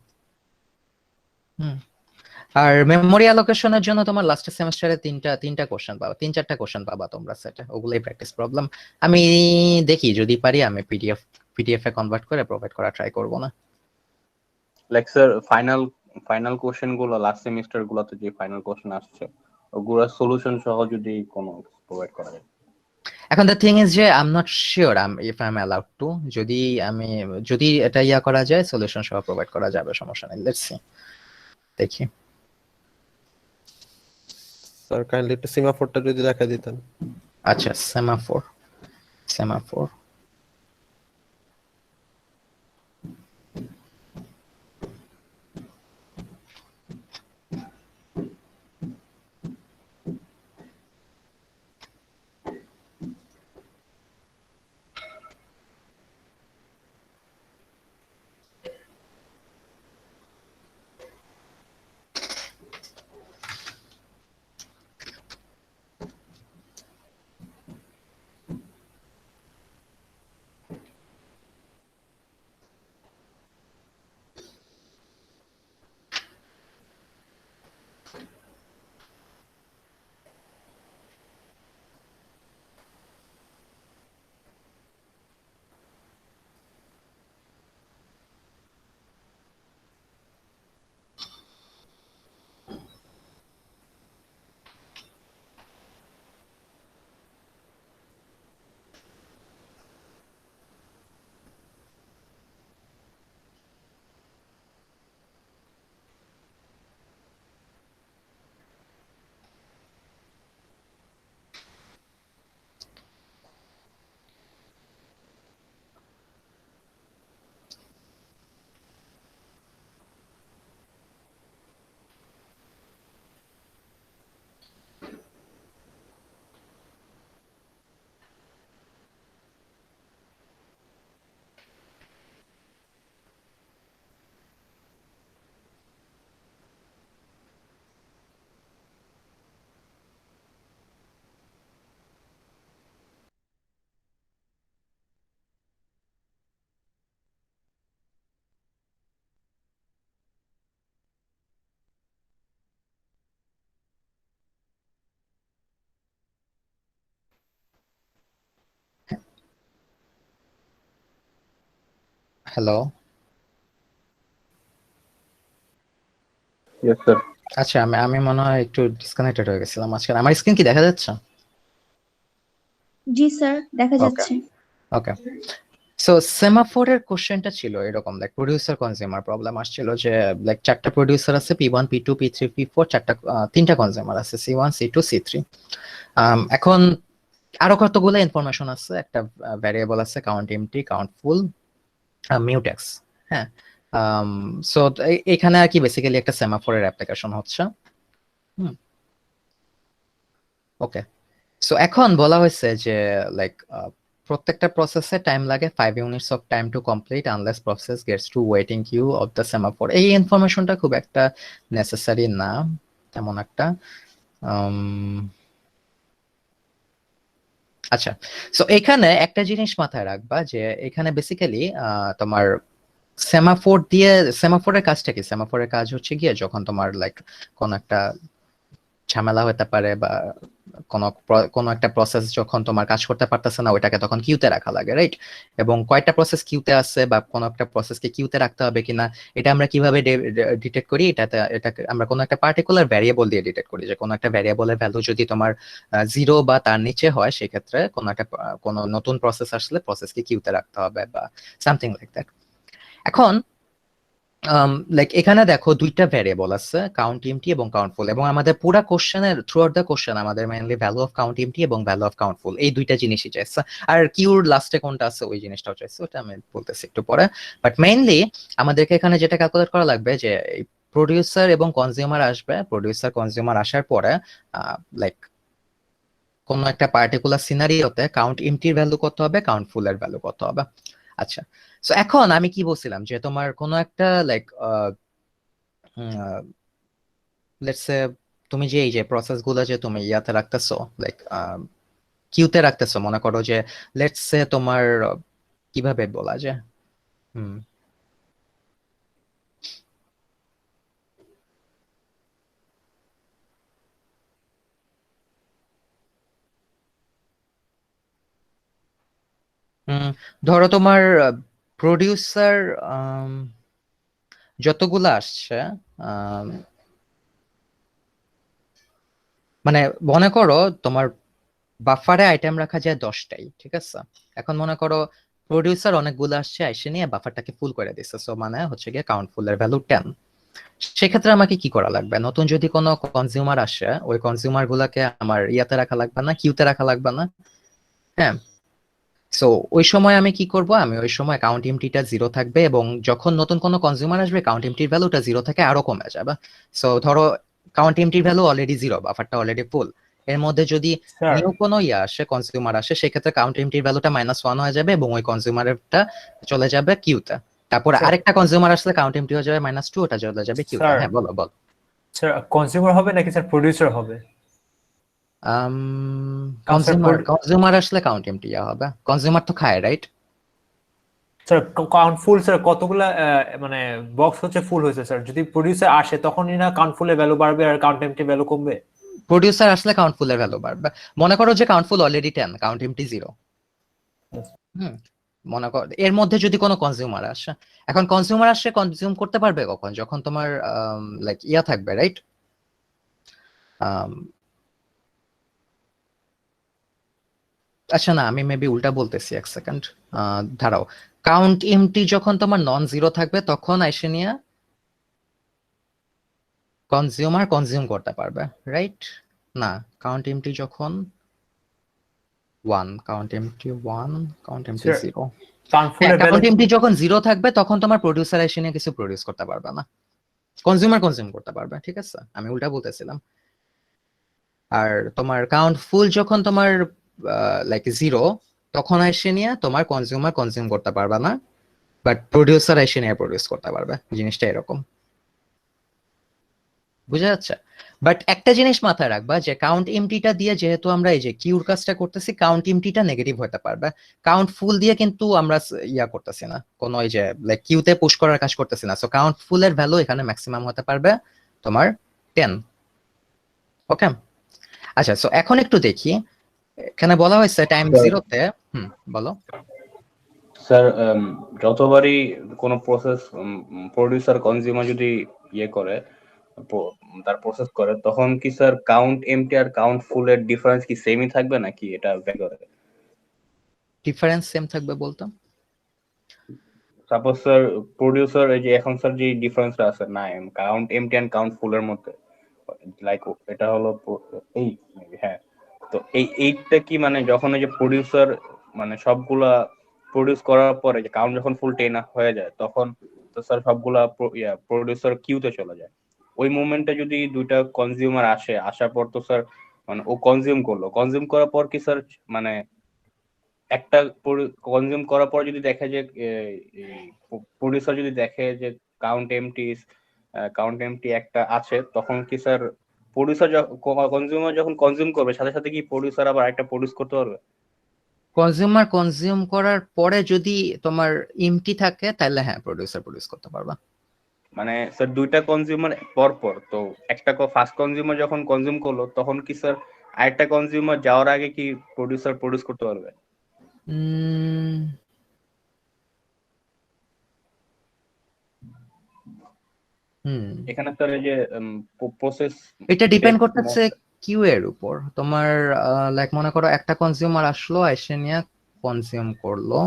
আর মেমোরি অ্যালোকেশনের জন্য তোমার লাস্ট সেমিস্টারে তিনটা কোশ্চেন পাবা, 3-4টা কোশ্চেন পাবা তোমরা সেটে, ওগুলাই প্র্যাকটিস প্রবলেম। আমি দেখি যদি পারি আমি পিডিএফ এ কনভার্ট করে প্রোভাইড করা ট্রাই করব না। লাইক স্যার ফাইনাল কোশ্চেন গুলো লাস্ট সেমিস্টার গুলোতে যে ফাইনাল কোশ্চেন আসছে ওগুলোর সলিউশন সহ যদি কোনো প্রোভাইড করা যায়। এখন দ্য থিং ইজ যে I am not sure if I am allowed to, যদি এটা করা যায় সলিউশন সহ প্রোভাইড করা যাবে, সমস্যা নেই, লেটস সি, দেখি। স্যার কাইন্ডলি একটু সিমাফোরটা যদি দেখা দিতেন। আচ্ছা, সেমাফোর হ্যালো। Yes sir. আচ্ছা, আমি মনে হয় একটু ডিসকানেক্টেড হয়ে গেছিলাম আজকে। আমার স্ক্রিন কি দেখা যাচ্ছে? জি স্যার, দেখা ওকে যাচ্ছে। ওকে। সো সেমাফোরের কোশ্চেনটা ছিল এরকম, লাইক প্রোডিউসার কনজিউমার প্রবলেম আসছিল, যে লাইক 4টা প্রোডিউসার আছে, P1 P2 P3 P4, 3টা কনজিউমার আছে, C1 C2 C3। এখন আরো কতগুলো ইনফরমেশন আছে, একটা ভ্যারিয়েবল আছে কাউন্ট এমটি, কাউন্ট ফুল, মিউটেক্স। হ্যাঁ, সো এখানে আর কি বেসিক্যালি একটা সেমাফোরের অ্যাপ্লিকেশন হচ্ছে। ওকে, সো এখন বলা হয়েছে যে লাইক প্রত্যেকটা প্রসেসে টাইম লাগে 5 units of time to complete unless process gets to waiting queue of the semaphore. এই ইনফরমেশনটা খুব একটা নেসেসারি না তেমন একটা। আচ্ছা, সো এখানে একটা জিনিস মাথায় রাখবা যে এখানে বেসিক্যালি তোমার সেমাফোরের কাজটা কি? সেমাফোরের কাজ হচ্ছে গিয়ে যখন তোমার লাইক কোন একটা ঝামেলা হতে পারে বা কোনো একটা প্রসেস যখন তোমার কাজ করতে পারতেছে না ওইটাকে তখন কিউতে রাখা লাগে, রাইট? এবং কয়টা প্রসেস কিউতে আছে বা কোনো একটা প্রসেসকে কিউতে রাখতে হবে কিনা এটা আমরা কিভাবে ডিটেক্ট করি? এটাকে আমরা কোনো একটা পার্টিকুলার ভ্যারিয়েবল দিয়ে ডিটেক্ট করি, যে কোনো একটা ভ্যারিয়েবলের ভ্যালু যদি তোমার 0 বা তার নিচে হয় সেক্ষেত্রে কোনো নতুন প্রসেস আসলে প্রসেসকে কিউতে রাখতে হবে বা সামথিং লাইক দ্যাট। এখন লাইক এখানে দেখো দুইটা ভ্যারিয়েবল আছে, কাউন্ট এমটি এবং কাউন্ট ফুল, এবং আমাদের পুরো কোশ্চেনের থ্রু আউট দ্য কোশ্চেন আমাদের mainly value of count empty এবং ভ্যালু অফ কাউন্ট ফুল এই দুইটা জিনিসই চাইছে। আর কিউর লাস্টে কোনটা আছে ওই জিনিসটাও চাইছে, ওটা আমি বলতেছি একটু পরে। বাট মেইনলি আমাদেরকে এখানে যেটা ক্যালকুলেট করা লাগবে যে প্রোডিউসার এবং কনজিউমার আসবে, প্রোডিউসার কনজিউমার আসার পরে লাইক কোন একটা পার্টিকুলার সিনারিওতে কাউন্ট এমটির ভ্যালু কত হবে, কাউন্ট ফুলের ভ্যালু কত হবে। আচ্ছা, সো এখন আমি কি বলছিলাম যে তোমার কোনো একটা লাইক লেটস সে তুমি যে এই যে প্রসেস গুলো যে তুমি ইয়াতে রাখতেছো লাইক কিউতে রাখতেছো, মনে করো যে লেটস সে তোমার কিভাবে বলা যায়, হুম ধরো তোমার প্রডিউসার যতগুলো আসছে, আম, মানে মনে করো তোমার বাফারে আইটেম রাখা যায় 10টাই, ঠিক আছে? এখন মনে করো প্রডিউসার অনেকগুলো আসছে এসে নিয়ে বাফারটাকে ফুল করে দিচ্ছে, সো মানে হচ্ছে গিয়ে কাউন্ট ফুলের ভ্যালু 10। সেক্ষেত্রে আমাকে কি করা লাগবে? নতুন যদি কোনো কনজিউমার আসে ওই কনজিউমার গুলাকে আমার ইয়াতে রাখা লাগবে না, কিউতে রাখা লাগবে না? হ্যাঁ, সো ওই সময় আমি কি করব? আমি ওই সময় কাউন্ট এমটিটা 0 থাকবে, এবং যখন নতুন কোনো কনজিউমার আসবে কাউন্ট এমটির ভ্যালুটা 0 থেকে আরো কমে যাবে। সো ধরো কাউন্ট এমটির ভ্যালু অলরেডি 0, বাফারটা অলরেডি ফুল, এর মধ্যে যদি স্যার নিউ কোনো আসে কনজিউমার আসে সেক্ষেত্রে কাউন্ট এমটির ভ্যালুটা -1 হয়ে যাবে এবং ওই কনজিউমারটা চলে যাবে কিউতে। তারপরে স্যার আরেকটা কনজিউমার আসলে কাউন্ট এমটি হয়ে যাবে -2, ওটা চলে যাবে কিউতে। স্যার হ্যাঁ বলো বলো। স্যার কনজিউমার হবে নাকি স্যার প্রডিউসার হবে? কারণ স্যার কনজিউমার আসলে কাউন্ট এমটি হবে, কনজিউমার তো খায়, রাইট? স্যার কাউন্ট ফুল স্যার কতগুলা মানে বক্স হচ্ছে ফুল হয়েছে স্যার, যদি প্রডিউসার আসে তখনই না কাউন্ট ফুলের ভ্যালু বাড়বে আর কাউন্ট এমটি ভ্যালু কমবে? প্রডিউসার আসলে কাউন্ট ফুলের ভ্যালু বাড়বে। মনে করো যে কাউন্ট ফুল অলরেডি 10, কাউন্ট এমটি 0। হুম, মনে করো এর মধ্যে যদি কোনো কনজিউমার আসে, এখন কনজিউমার আসে কনজিউম করতে পারবে কখন? যখন তোমার লাইক ইয়া থাকবে, রাইট? আচ্ছা না, আমি মেবি উল্টা বলতেছি, এক সেকেন্ড দাঁড়াও। কাউন্ট এমটি যখন তোমার নন জিরো থাকবে তখন এসে নিয়ে কনজিউমার কনজিউম করতে পারবে, রাইট? না, কাউন্ট এমটি যখন 1, count empty 1, count empty sir 0। Count হ্যাঁ, ফুলের ভ্যালু কাউন্ট এমটি যখন 0 থাকবে তখন তোমার প্রোডিউসার এসে নিয়ে কিছু প্রডিউস করতে পারবে না, কনজিউমার কনজিউম করতে পারবে, ঠিক আছে? আমি উল্টা বলতেছিলাম। আর তোমার কাউন্ট ফুল যখন তোমার লাইক 0, তখন এসে নিয়ে তোমার কনজিউমার কনজিউম করতে পারবে না, বাট প্রোডিউসার এসে নিয়ে প্রডিউস করতে পারবে। জিনিসটা এরকম, বুঝা যাচ্ছে? বাট একটা জিনিস মাথায় রাখবা যে কাউন্ট এমটিটা দিয়ে যেহেতু আমরা এই যে কিউর কাজটা করতেছি, কাউন্ট এমটিটা নেগেটিভ হতে পারবে। কাউন্ট ফুল দিয়ে কিন্তু আমরা ইয়া করতেছি না, কোনো এই যে লাইক কিউতে পুশ করার কাজ করতেছি না। সো কাউন্ট ফুলের ভ্যালু এখানে ম্যাক্সিমাম হতে পারবে তোমার 10। ওকে, আচ্ছা, সো এখন একটু দেখি এখানে বলা হয়েছে টাইম 0-তে। বলো। স্যার যতবারই কোনো প্রসেস প্রোডিউসার কনজিউমার যদি ইয়ে করে তার প্রসেস করে তখন কি স্যার কাউন্ট এমটি আর কাউন্ট ফুলের ডিফারেন্স কি সেমই থাকবে নাকি এটা ভ্যারি করে? ডিফারেন্স সেম থাকবে বলতাম? সাপোজ স্যার প্রোডিউসার এই যে এখন স্যার যে ডিফারেন্সটা আছে না কাউন্ট এমটি এন্ড কাউন্ট ফুলের মধ্যে, লাইক এটা হলো 8 মেবি, হ্যাঁ। তো এই 8টা কি মানে যখন এই যে প্রোডিউসার মানে সবগুলা প্রডিউস করার পরে যে কাউন্ট যখন ফুল 10 হয়ে যায় তখন তো স্যার সবগুলা প্রডিউসার কিউতে চলে যায়। ওই মোমেন্টে যদি দুইটা কনজিউমার আসার পর তো স্যার মানে ও কনজিউম করার পর কি স্যার মানে একটা কনজিউম করার পর যদি দেখে যে প্রডিউসার যদি দেখে যে কাউন্ট এমটি একটা আছে, তখন কি স্যার কনজিউমার যখন কনজিউম করবে সাথে সাথে কি প্রডিউসার আবার একটা প্রডিউস করতে পারবে? কনজিউমার কনজিউম করার পরে যদি তোমার ইমটি থাকে তাহলে হ্যাঁ প্রডিউসার প্রডিউস করতে পারবা। মানে স্যার দুইটা কনজিউমার পর তো একটা ফার্স্ট কনজিউমার যখন কনজিউম করলো তখন কি স্যার আরেকটা কনজিউমার যাওয়ার আগে কি প্রডিউসার প্রডিউস করতে পারবে? উম, হুম এখানে স্যার এই যে প্রসেস এটা ডিপেন্ড করতেছে কিউ এর উপর। তোমার লাইক মনে করো একটা কনজিউমার আসলো, এসে নিয়ে কনজিউম করলো,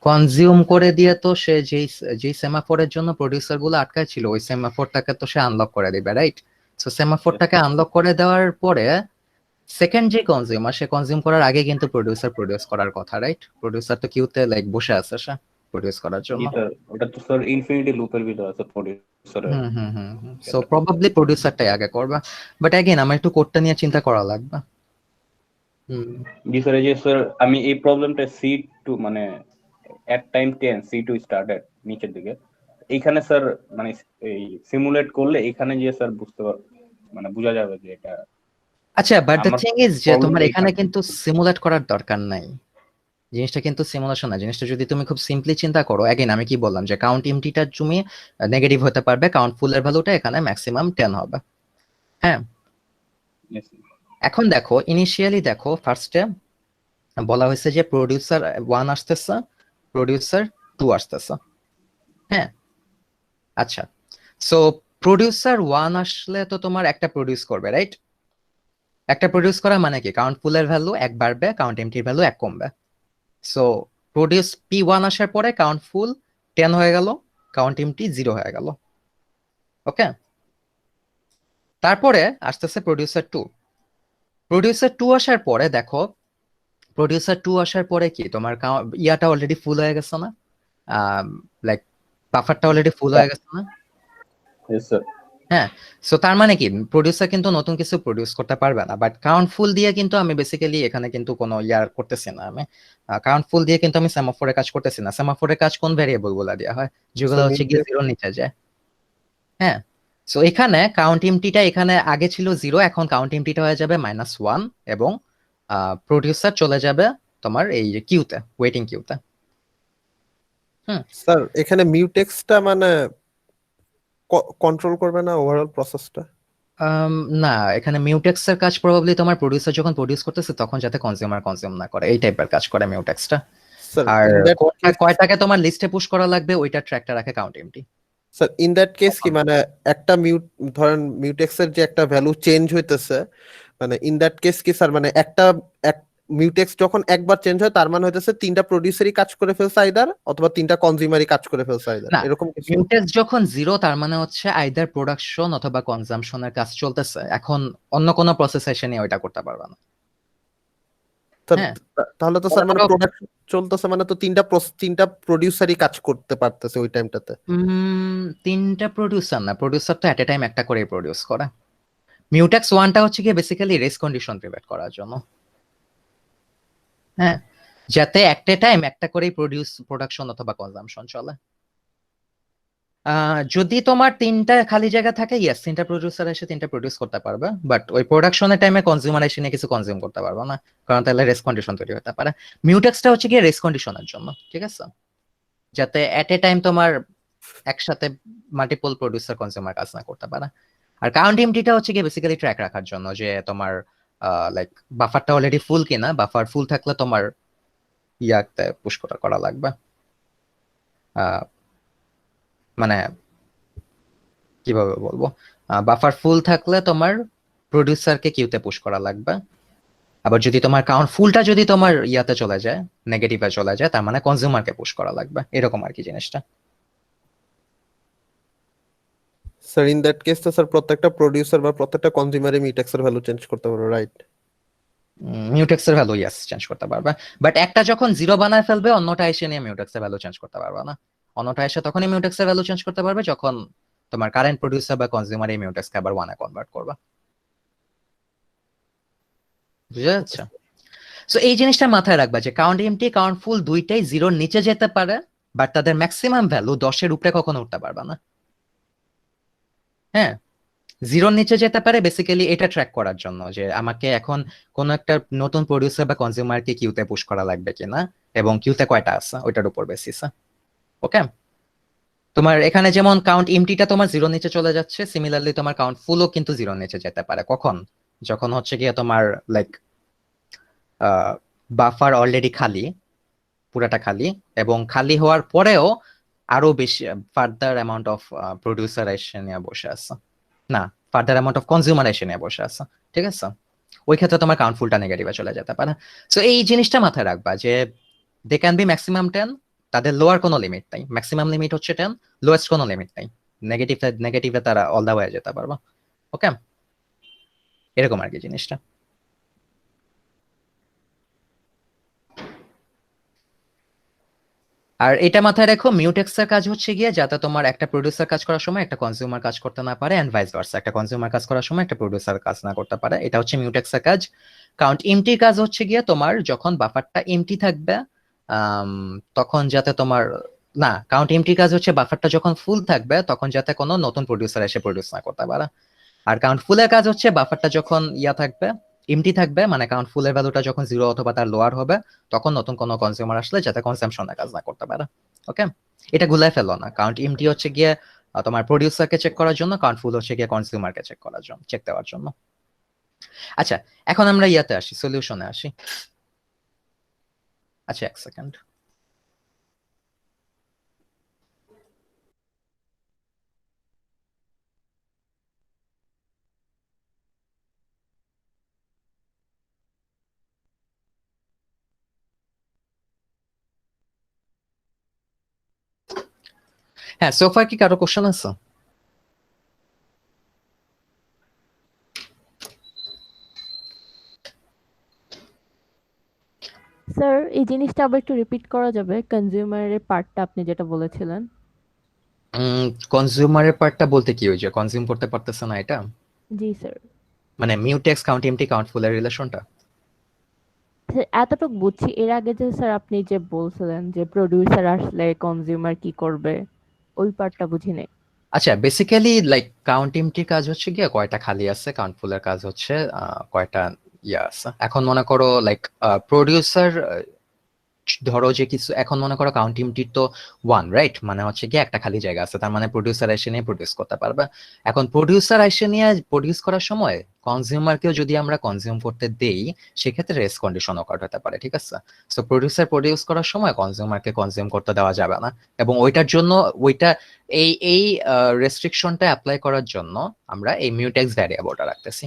কনজিউম করে দিয়ে তো সে যেই সেমাফোরের জন্য প্রডিউসার গুলো আটকায় ছিল ওই সেমাফোরটাকে তো সে আনলক করে দিবে, রাইট? সো সেমাফোরটাকে আনলক করে দেওয়ার পরে সেকেন্ড যে কনজিউমার সে কনজিউম করার আগে কিন্তু প্রডিউসার প্রডিউস করার কথা, রাইট? প্রডিউসার তো কিউতে লাইক বসে আছে সে প্রডিউস করার জন্য। ওটা তো স্যার ইনফিনিটি লুপের ভিতরে আছে প্রডিউসারের। সো প্রবাবলি প্রডিউসারটাই আগে করবে, বাট अगेन আমার একটু কোডটা নিয়ে চিন্তা করা লাগবে। জি স্যার, এই যে স্যার আমি এই প্রবলেমটা C2 মানে এট টাইম 10 C2 স্টার্টেড নিচের দিকে এইখানে স্যার মানে এই সিমুলেট করলে এখানে যে স্যার মানে বোঝা যাবে যে এটা। আচ্ছা, বাট দ্য আমার থিং ইজ যে problem তোমার এইখানে। এখানে কিন্তু সিমুলেট করার দরকার নাই। জিনিসটা কিন্তু সিমুলেশন না, জিনিসটা যদি তুমি খুব সিম্পলি চিন্তা করো, अगेन আমি কি বললাম যে কাউন্ট এমটিটা তুমি নেগেটিভ হতে পারবে, কাউন্ট ফুলের ভ্যালুটা এখানে ম্যাক্সিমাম 10 হবে। হ্যাঁ, Yes, এখন দেখো ইনিশিয়ালি দেখো ফার্স্টে বলা হয়েছে যে প্রোডিউসার 1 আসতেছে, প্রোডিউসার 2 আসতেছে। হ্যাঁ, আচ্ছা, সো প্রোডিউসার 1 আসলে তো তোমার একটা প্রোডিউস করবে, রাইট? একটা প্রোডিউস করা মানে কি কাউন্ট ফুলের ভ্যালু 1 বাড়বে, কাউন্ট এমটির ভ্যালু 1 কমবে। সো প্রোডিউস P1 আসার পরে কাউন্ট ফুল 10 হয়ে গেল, কাউন্ট এমটি 0 হয়ে গেল। ওকে, তারপরে আসতেছে প্রোডিউসার 2। প্রোডিউসার 2 আসার পরে দেখো, প্রোডিউসার 2 আসার পরে কি তোমার ইয়াটা অলরেডি ফুল হয়ে গেছে না? লাইক বাফারটা অলরেডি ফুল হয়ে গেছে না? yes sir. হ্যাঁ, সো তার মানে কি প্রোডিউসার কিন্তু নতুন কিছু প্রোডিউস করতে পারবে না। বাট কাউন্ট ফুল দিয়ে কিন্তু আমি বেসিক্যালি এখানে কিন্তু কোনো ইয়ার করতেছি না। আমি কাউন্ট ফুল দিয়ে কিন্তু আমি সেমাফোরে কাজ করতেছি না। সেমাফোরে কাজ কোন ভেরিয়েবল গুলা দেওয়া হয়, যেগুলো হচ্ছে গিয়ে 0 নিচে যায়। হ্যাঁ, সো এখানে কাউন্ট এমটিটা এখানে আগে ছিল 0, এখন কাউন্ট এমটিটা হয়ে যাবে -1 এবং প্রোডিউসার চলে যাবে তোমার এই যে কিউতে, ওয়েটিং কিউতে। স্যার এখানে মিউটেক্সটা মানে কন্ট্রোল করবে না ওভারঅল প্রসেসটা? না, এখানে মিউটেক্স এর কাজ প্রবাবলি তোমার প্রোডিউসার যখন প্রোডিউস করতেছে তখন যাতে কনজিউমার কনজিউম না করে এই টাইপের কাজ করে মিউটেক্সটা। স্যার আর in that case- কয়টাকে তোমার লিস্টে পুশ করা লাগবে ওইটা ট্র্যাকটা রাখে count empty. Sir in that case কি মানে একটা ধরেন মিউটেক্সের যে একটা ভ্যালু চেঞ্জ হইতেছে, মানে ইন দ্যাট কেস কি স্যার মানে একটা মিউটেক্স যখন একবার চেঞ্জ হয় তার মানে হইতেছে 3টা প্রোডিউসারই কাজ করে ফেলছে আইদার, অথবা 3টা কনজিউমারই কাজ করে ফেলছে আইদার, না, এরকম কিছু? মিউটেক্স যখন 0 তার মানে হচ্ছে আইদার প্রোডাকশন অথবা কনজাম্পশনের কাজ চলতেছে, এখন অন্য কোনো প্রসেস এসে নিয়ে ওইটা করতে পারবে না। স্যার, হ্যাঁ। তাহলে তো স্যার মানে ওরা তো- প্রোডাকশন চলতেছে মানে তো 3টা প্রোডিউসারই কাজ করতে পারতেছে ওই টাইমটাতে। 3টা প্রোডিউসার না, প্রোডিউসার তো এট এ টাইম একটা করেই প্রোডিউস করে। মিউটেক্স 1টা হচ্ছে গিয়ে বেসিক্যালি রেস কন্ডিশন প্রিভেন্ট করার জন্য। হ্যাঁ, যাতে একটা টাইম একটা করেই প্রোডাকশন অথবা কনজাম্পশন চলে। যদি তোমার 3টা খালি জায়গা থাকে, ইয়েস 3টা প্রোডিউসার এসে 3টা প্রোডিউস করতে পারবে, বাট ওই প্রোডাকশনের টাইমে কনজিউমার এসে নিয়ে কিছু কনজিউম করতে পারবে না, কারণ তাহলে রেস কন্ডিশন তৈরি হতে পারে। মিউটেক্সটা হচ্ছে গিয়ে রেস কন্ডিশনের জন্য, ঠিক আছে? যাতে এট এ টাইম তোমার একসাথে মাল্টিপল প্রোডিউসার কনজিউমার কাজ না করতে পারে। আর কাউন্ট এমটিটা হচ্ছে গিয়ে বেসিক্যালি ট্র্যাক রাখার জন্য যে তোমার লাইক বাফারটা অলরেডি ফুল কিনা, বাফার ফুল থাকলে তোমার ইয়াতে পুশ করা লাগবে। মানে কিভাবে বলবো, বাফার ফুল থাকলে তোমার প্রোডিউসারকে কিউতে পুশ করা লাগবে। আবার যদি তোমার কাউন্ট ফুলটা যদি তোমার ইয়াতে চলে যায়, নেগেটিভে চলে যায়, তার মানে কনজিউমারকে পুশ করা লাগবে, এরকম আর কি জিনিসটা। স্যার ইন দ্যাট কেস তো স্যার প্রত্যেকটা প্রোডিউসার বা প্রত্যেকটা কনজিউমারই মিউটেক্সের ভ্যালু চেঞ্জ করতে পারবে, রাইট? মিউটেক্স এর ভ্যালু ইয়েস চেঞ্জ করতে পারবে, বাট একটা যখন জিরো বানায় ফেলবে অন্যটা এসে নিয়ে মিউটেক্স এর ভ্যালু চেঞ্জ করতে পারবে না। অন্যটা এসে তখনই মিউটেক্স এর ভ্যালু চেঞ্জ করতে পারবে যখন তোমার কারেন্ট প্রোডিউসার বা কনজিউমার এই মিউটেক্স কে আবার ওয়ানে কনভার্ট করবে। বুঝা যাচ্ছে? সো এই জিনিসটা মাথায় রাখবা যে কাউন্ট এমটি কাউন্ট ফুল দুইটাই জিরোর নিচে যেতে পারে, বাট তাদের ম্যাক্সিমাম ভ্যালু 10 এর উপরে কখনো উঠতে পারবে না। হ্যাঁ, জিরোর নিচে যেতে পারে বেসিক্যালি এটা ট্র্যাক করার জন্য যে আমাকে এখন কোন একটা নতুন প্রোডিউসার বা কনজিউমারকে কিউতে পুশ করা লাগবে কিনা এবং কিউতে কয়টা আছে ওইটার উপর বেসিসে। ওকে, তোমার এখানে যেমন কাউন্ট এমটিটা তোমার জিরোর নিচে চলে যাচ্ছে, সিমিলারলি তোমার কাউন্ট ফুলও কিন্তু জিরোর নিচে যেতে পারে। কখন? যখন হচ্ছে গিয়ে তোমার লাইক বাফার অলরেডি খালি, পুরাটা খালি, এবং খালি হওয়ার পরেও আরো বেশি ফার্দার অ্যামাউন্ট অফ প্রোডিউসার এসে নিয়ে বসে আছে, না ফার্দার অ্যামাউন্ট অফ কনজিউমার এসে নিয়ে বসে আছে, ঠিক আছে? ওই ক্ষেত্রে তোমার কাউন্ট ফুলটা নেগেটিভে চলে যেতে পারে। সো এই জিনিসটা মাথায় রাখবা যে দে ক্যান বি ম্যাক্সিমাম 10, তাদের লোয়ার কোনো লিমিট নাই, ম্যাক্সিমাম লিমিট হচ্ছে 10, লোয়েস্ট কোনো লিমিট নাই, নেগেটিভে তারা অল দা ওয়ে যেতে পারবে। ওকে, এরকম আর কি জিনিসটা। আর এটা মাথায় রেখো, মিউটেক্স এর কাজ হচ্ছে গিয়ে যাতে তোমার একটা প্রোডিউসার কাজ করার সময় একটা কনজিউমার কাজ করতে না পারে, এন্ড ভাইস ভার্সা, একটা কনজিউমার কাজ করার সময় একটা প্রোডিউসার কাজ না করতে পারে। এটা হচ্ছে মিউটেক্স এর কাজ। কাউন্ট এমটির কাজ হচ্ছে গিয়ে তোমার যখন বাফারটা এমটি থাকবে তখন যাতে তোমার, না কাউন্ট এমটির কাজ হচ্ছে বাফারটা যখন ফুল থাকবে তখন যাতে কোনো নতুন প্রোডিউসার এসে প্রোডিউস না করতে পারে। আর কাউন্ট ফুলের কাজ হচ্ছে বাফারটা যখন থাকবে, এমটি থাকবে, মানে কাউন্ট ফুলের ভ্যালুটা যখন জিরো অথবা তার লোয়ার হবে তখন নতুন কোনো কনজিউমার আসলে যাতে কনজাম্পশনের কাজ না করতে পারে। ওকে, এটা গুলায় ফেলো না। কাউন্ট এমটি হচ্ছে গিয়ে তোমার প্রোডিউসারকে চেক করার জন্য, কাউন্ট ফুল হচ্ছে গিয়ে কনজিউমারকে চেক করার জন্য, চেক দেওয়ার জন্য। আচ্ছা, এখন আমরা আসি, সলিউশনে আসি। আচ্ছা, এক সেকেন্ড। হ্যাঁ, সোফার কি কারো কোশ্চেন আছে? স্যার এই জিনিসটা আবার একটু রিপিট করা যাবে, কনজিউমারের পার্টটা আপনি যেটা বলেছিলেন? কনজিউমারের পার্টটা বলতে কি, ওই যে কনজিউম করতে পারতেছে না এটা, জি স্যার। মানে মিউটেক্স কাউন্ট এমটি কাউন্ট ফুলের রিলেশনটা? স্যার, এতটুকু বুঝছি। এর আগে যে স্যার আপনি যে বলছিলেন যে প্রডিউসার আসলে কনজিউমার কি করবে, ওই পার্টটা বুঝি নাই। আচ্ছা, বেসিক্যালি লাইক কাউন্ট এমটির কাজ হচ্ছে গিয়ে কয়টা খালি আছে, কাউন্ট ফুলের কাজ হচ্ছে কয়টা আছে। এখন মনে করো লাইক প্রোডিউসার, ধরো যে কিছু, এখন মনে করো কাউন্ট এমটির তো 1, রাইট? মানে হচ্ছে গিয়ে একটা খালি জায়গা আছে, তার মানে প্রোডিউসার এসে নিয়ে প্রডিউস করতে পারবে। এখন প্রোডিউসার এসে নিয়ে প্রডিউস করার সময় কনজিউমারকেও যদি আমরা কনজিউম করতে দেই সেক্ষেত্রে রেস কন্ডিশন অকার হতে পারে, ঠিক আছে? সো প্রোডিউসার প্রডিউস করার সময় কনজিউমারকে কনজিউম করতে দেওয়া যাবে না, এবং ওইটার জন্য ওইটা এই রেস্ট্রিকশনটা অ্যাপ্লাই করার জন্য আমরা এই মিউটেক্স ভ্যারিয়েবলটা রাখতেছি।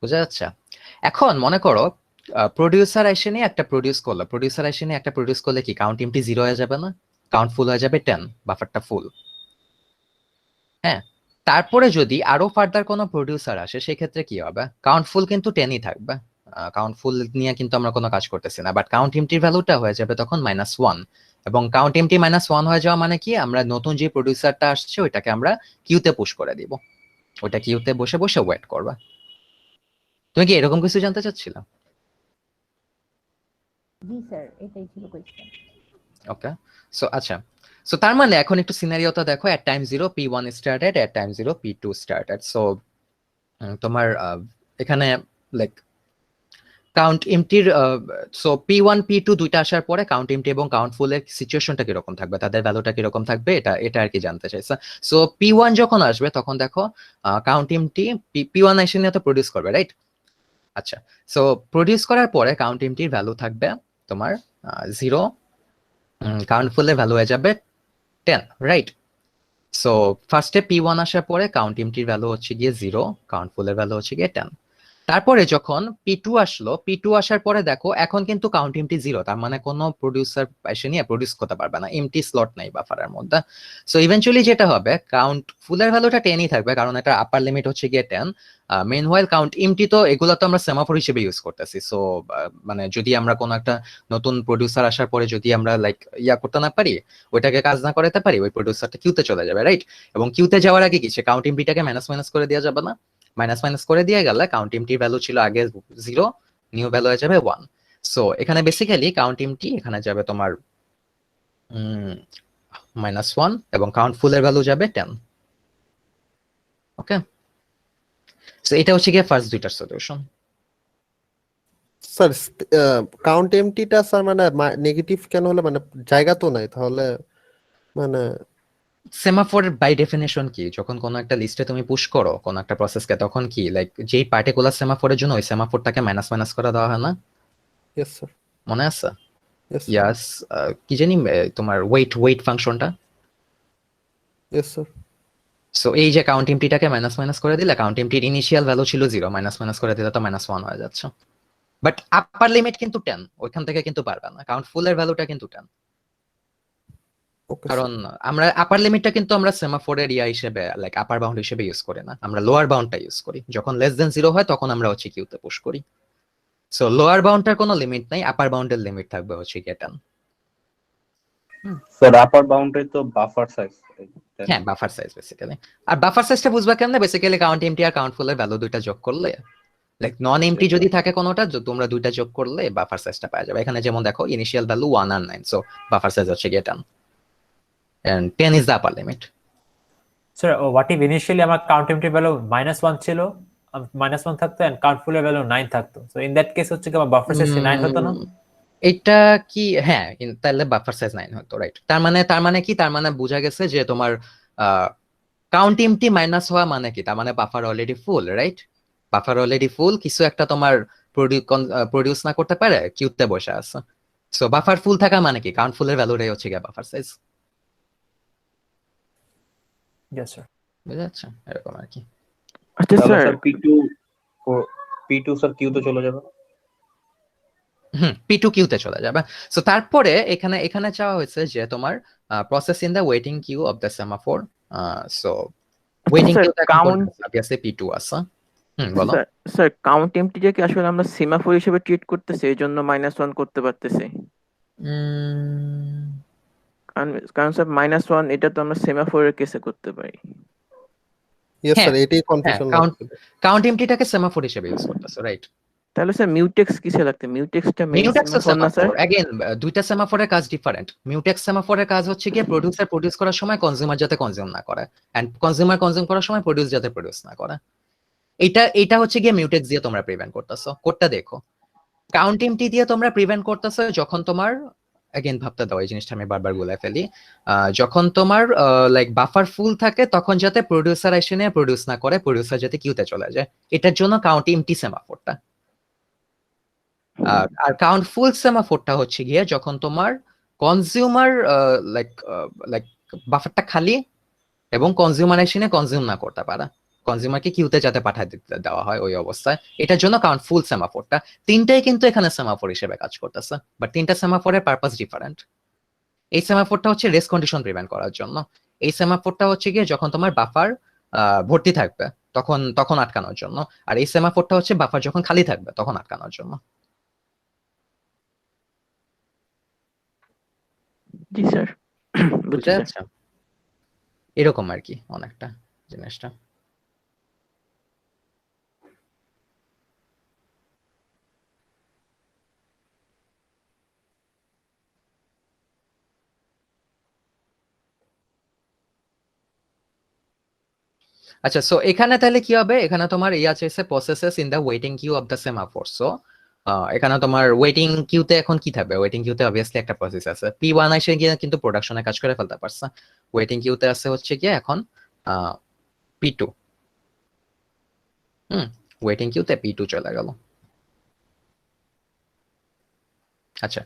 বুঝা যাচ্ছে? এখন মনে করো প্রোডিউসার এসে নিয়ে একটা প্রোডিউস করলো, প্রোডিউসার এসে নিয়ে একটা প্রোডিউস করলে কি কাউন্ট এমটি 0 হয়ে যাবে না? কাউন্ট ফুল হয়ে যাবে 10, বাফারটা ফুল। হ্যাঁ, তারপরে যদি আরো ফার্দার কোনো প্রোডিউসার আসে সেক্ষেত্রে কি হবে? কাউন্ট ফুল কিন্তু 10ই থাকবে, কাউন্ট ফুল নিয়ে কিন্তু আমরা কোনো কাজ করতেছি না, বাট কাউন্ট এমটির ভ্যালুটা হয়ে যাবে তখন -1, এবং কাউন্ট এমটি -1 হয়ে যাওয়া মানে কি, আমরা নতুন যে প্রোডিউসারটা আসছে ওইটাকে আমরা কিউতে পুশ করে দিব, ওইটা কিউতে বসে বসে ওয়েট করবে। তুমি কি এরকম কিছু জানতে চাচ্ছিলা? জি স্যার, এটাই ছিল কোয়েশ্চেন। ওকে, সো আচ্ছা, সো তার মানে এখন একটু সিনারিওটা দেখো, এট টাইম 0 p1 স্টার্টেড, এট টাইম 0 p2 স্টার্টেড। সো তোমার এখানে like count এমটির, so p1 p2 দুইটা আসার পরে কাউন্ট এমটি এবং কাউন্ট ফুলের সিচুয়েশনটা কিরকম থাকবে, তাদের ভ্যালুটা কিরকম থাকবে, এটা আর কি জানতে চাইছে। সো p1 যখন আসবে তখন দেখো কাউন্ট এমটি p1 এসে নিয়ে তো প্রডিউস করবে, রাইট? আচ্ছা, সো প্রডিউস করার পরে কাউন্ট এমটির ভ্যালু থাকবে তোমার 0, কাউন্ট ফুলের ভ্যালু হয়ে যাবে 10, রাইট? সো ফার্স্টে p1 আসার পরে কাউন্ট এমটির ভ্যালু হচ্ছে গিয়ে 0, কাউন্ট ফুলের ভ্যালু হচ্ছে গিয়ে 10। তারপরে যখন P2 আসলো, P2 আসার পরে দেখো এখন কিন্তু কাউন্ট এমটি 0, তার মানে কোনো প্রোডিউসার এসে নিয়ে প্রোডিউস করতে পারবে না, এমটি স্লট নাই বাফারের মধ্যে। সো ইভেন্চুয়ালি যেটা হবে, কাউন্ট ফুলের ভ্যালুটা 10ই থাকবে কারণ এটা আপার লিমিট হচ্ছে গিয়ে 10। মেনওয়াইল কাউন্ট এমটি তো এগুলো তো আমরা সেমাফোর হিসেবে ইউজ করতেছি। সো মানে যদি আমরা কোনো একটা নতুন প্রোডিউসার আসার পরে যদি আমরা লাইক করতে না পারি, ওইটাকে কাজ না করাতে পারি, ওই প্রোডিউসারটা কিউতে চলে যাবে, রাইট? এবং কিউতে যাওয়ার আগে কি সে কাউন্ট এমটিটাকে মাইনাস করে দেওয়া যাবে না? মাইনাস করে দিয়ে গেলে কাউন্ট এমটি ভ্যালু ছিল আগে 0, নিউ ভ্যালু হয়ে যাবে 1। সো এখানে বেসিক্যালি কাউন্ট এমটি এখানে যাবে তোমার -1 এবং কাউন্ট ফুলের ভ্যালু যাবে 10। ওকে, সো এটা হচ্ছে গিয়ে ফার্স্ট দুইটার সলিউশন। স্যার কাউন্ট এমটিটা স্যার মানে নেগেটিভ কেন হলে, মানে জায়গা তো নাই তাহলে, মানে সেমাফোর বাই ডেফিনেশন কি, যখন কোনো একটা লিস্টে তুমি পুশ করো কোনো একটা প্রসেসকে, তখন কি লাইক যেই পার্টিকুলার সেমাফোরের জন্য ওই সেমাফোরটাকে মাইনাস করে দেওয়া হয় না? ইয়েস স্যার, মনে আছে? ইয়েস ইয়াস, কি জানি তোমার ওয়েট ফাংশনটা। Yes sir. সো এই যে কাউন্ট এমটিটাকে মাইনাস করে দিলে, কাউন্ট এমটির ইনিশিয়াল ভ্যালু ছিল 0, মাইনাস করে দিলে তো -1 হয়ে যাচ্ছে। বাট আপার লিমিট কিন্তু 10, ওইখান থেকে কিন্তু পারবে না, কাউন্ট ফুলের ভ্যালুটা কিন্তু 10। ওকে কারণ আমরা আপার লিমিটটা কিন্তু আমরা সেমাফোরের হিসেবে লাইক আপার বাউন্ড হিসেবে ইউজ করি না, আমরা লোয়ার বাউন্ডটা ইউজ করি। যখন লেস দেন 0 হয় তখন আমরা হচ্ছে কিউতে পুশ করি। সো লোয়ার বাউন্ডটার কোনো লিমিট নাই, আপার বাউন্ডের লিমিট থাকবে হচ্ছে গিয়ে 10। স্যার আপার বাউন্ডারি তো বাফার সাইজ। হ্যাঁ, বাফার সাইজ বেসিক্যালি। আর বাফার সাইজটা বুঝবা কেমনে? বেসিক্যালি কাউন্ট এমটি আর কাউন্ট ফুলের ভ্যালু দুইটা যোগ করলে, লাইক নন এমটি যদি থাকে কোনোটা, তোমরা দুইটা যোগ করলে বাফার সাইজটা পাওয়া যাবে। এখানে যেমন দেখো ইনিশিয়াল ভ্যালু 1 আর 9, সো বাফার সাইজ হচ্ছে গিয়ে 10 and 10 is the upper limit. Sir what if initially আমার কাউন্ট এমটি ভ্যালু -1 ছিল, -1 থাকতো এন্ড কাউন্ট ফুলের ভ্যালু 9 থাকতো, সো ইন দ্যাট কেস হচ্ছে কি আমার বাফার সাইজ 9 হতো না? এটা কি, হ্যাঁ, তাহলে বাফার সাইজ 9 হতো, রাইট? তার মানে কি, তার মানে বোঝা গেছে যে তোমার কাউন্ট এমটি মাইনাস হওয়া মানে কি, তার মানে বাফার অলরেডি ফুল, রাইট? বাফার অলরেডি ফুল, কিছু একটা তোমার প্রডিউস না করতে পারে, কিউতে বসে আছে। সো বাফার ফুল থাকা মানে কি, কাউন্ট ফুলের ভ্যালুটাই হচ্ছে গিয়ে বাফার সাইজ। Yes sir. বুঝা যাচ্ছে? এরকম আর কি। আচ্ছা তাহলে স্যার, স্যার P2 স্যার কিউতে চলে যাবে। P2 কিউতে চলে যাবে। সো তারপরে এখানে চাওয়া হয়েছে যে তোমার process in the waiting queue of the semaphore. So waiting sir কিউতে কাউন্ট, অবভিয়াসলি P2 আছে। বলো। স্যার স্যার কাউন্ট এমটিটাকে আসলে আমরা সেমাফোর হিসেবে ট্রিট করতেছি, এই জন্য -1 করতে পারতেছি। উম, কারণ স্যার -1 এটা তো আমরা সেমাফোরের কেসে করতে পারি। ইয়েস হ্যাঁ, স্যার, এটাই কনফিউশন লাগছে। কাউন্ট এমটিটাকে সেমাফোর হিসেবে ইউজ করতেছো, রাইট? তাহলে স্যার মিউটেক্স কিসে লাগতে? মিউটেক্সটা মেইন মিউটেক্স সেমাফোর না স্যার? সেমাফোর, অ্যাগেন দুইটা সেমাফোরের কাজ ডিফারেন্ট। মিউটেক্স সেমাফোরের কাজ হচ্ছে গিয়ে প্রোডিউসার প্রডিউস করার সময় কনজিউমার যাতে কনজিউম না করে, এন্ড কনজিউমার কনজিউম করার সময় প্রোডিউস যাতে প্রোডিউস না করে। এটা হচ্ছে গিয়ে মিউটেক্স দিয়ে তোমরা প্রিভেন্ট করতেছো। কোডটা দেখো, কাউন্ট এমটি দিয়ে তোমরা প্রিভেন্ট করতেছো যখন তোমার, अगेन ভাবতে দাও, এই জিনিসটা আমি বারবার বলে ফেলি, যখন তোমার লাইক বাফার ফুল থাকে তখন যাতে প্রোডিউসার এসে নিয়ে প্রোডিউস না করে, প্রোডিউসার যাতে কিউতে চলে যায়, এটার জন্য কাউন্ট এমটি সেমাফোরটা। আর কাউন্ট ফুল সেমাফোরটা হচ্ছে গিয়ে যখন তোমার কনজিউমার লাইক লাইক বাফারটা খালি এবং কনজিউমার এসে নিয়ে কনজিউম না করতে পারে, কনজিউমারকে কিউতে যাতে পাঠায় দিতে দেওয়া হয় ওই অবস্থায়, এটার জন্য কাউন্ট ফুল সেমাফোরটা। তিনটাই কিন্তু এখানে সেমাফোর হিসেবে কাজ করতেছে, বাট তিনটা সেমাফোরের পারপাস ডিফারেন্ট। এই সেমাফোরটা হচ্ছে রেস কন্ডিশন প্রিভেন্ট করার জন্য, এই সেমাফোরটা হচ্ছে গিয়ে যখন তোমার বাফার ভর্তি থাকবে তখন আটকানোর জন্য, আর এই সেমাফোরটা হচ্ছে বাফার যখন খালি থাকবে তখন আটকানোর জন্য। জি স্যার, বুঝছি বুঝা স্যার। যাচ্ছে? এরকম আর কি অনেকটা জিনিসটা। আচ্ছা, সো এখানে তাহলে কি হবে, এখানে তোমার আছে processes in the waiting queue of the semaphore. So এখানে তোমার ওয়েটিং কিউতে এখন কি থাকবে, ওয়েটিং কিউতে অবভিয়াসলি একটা প্রসেস আছে, P1 এসে গিয়ে কিন্তু প্রোডাকশনে কাজ করে ফেলতে পারছে। ওয়েটিং কিউতে আছে হচ্ছে গিয়ে এখন P2। ওয়েটিং কিউতে P2 চলে গেল। আচ্ছা,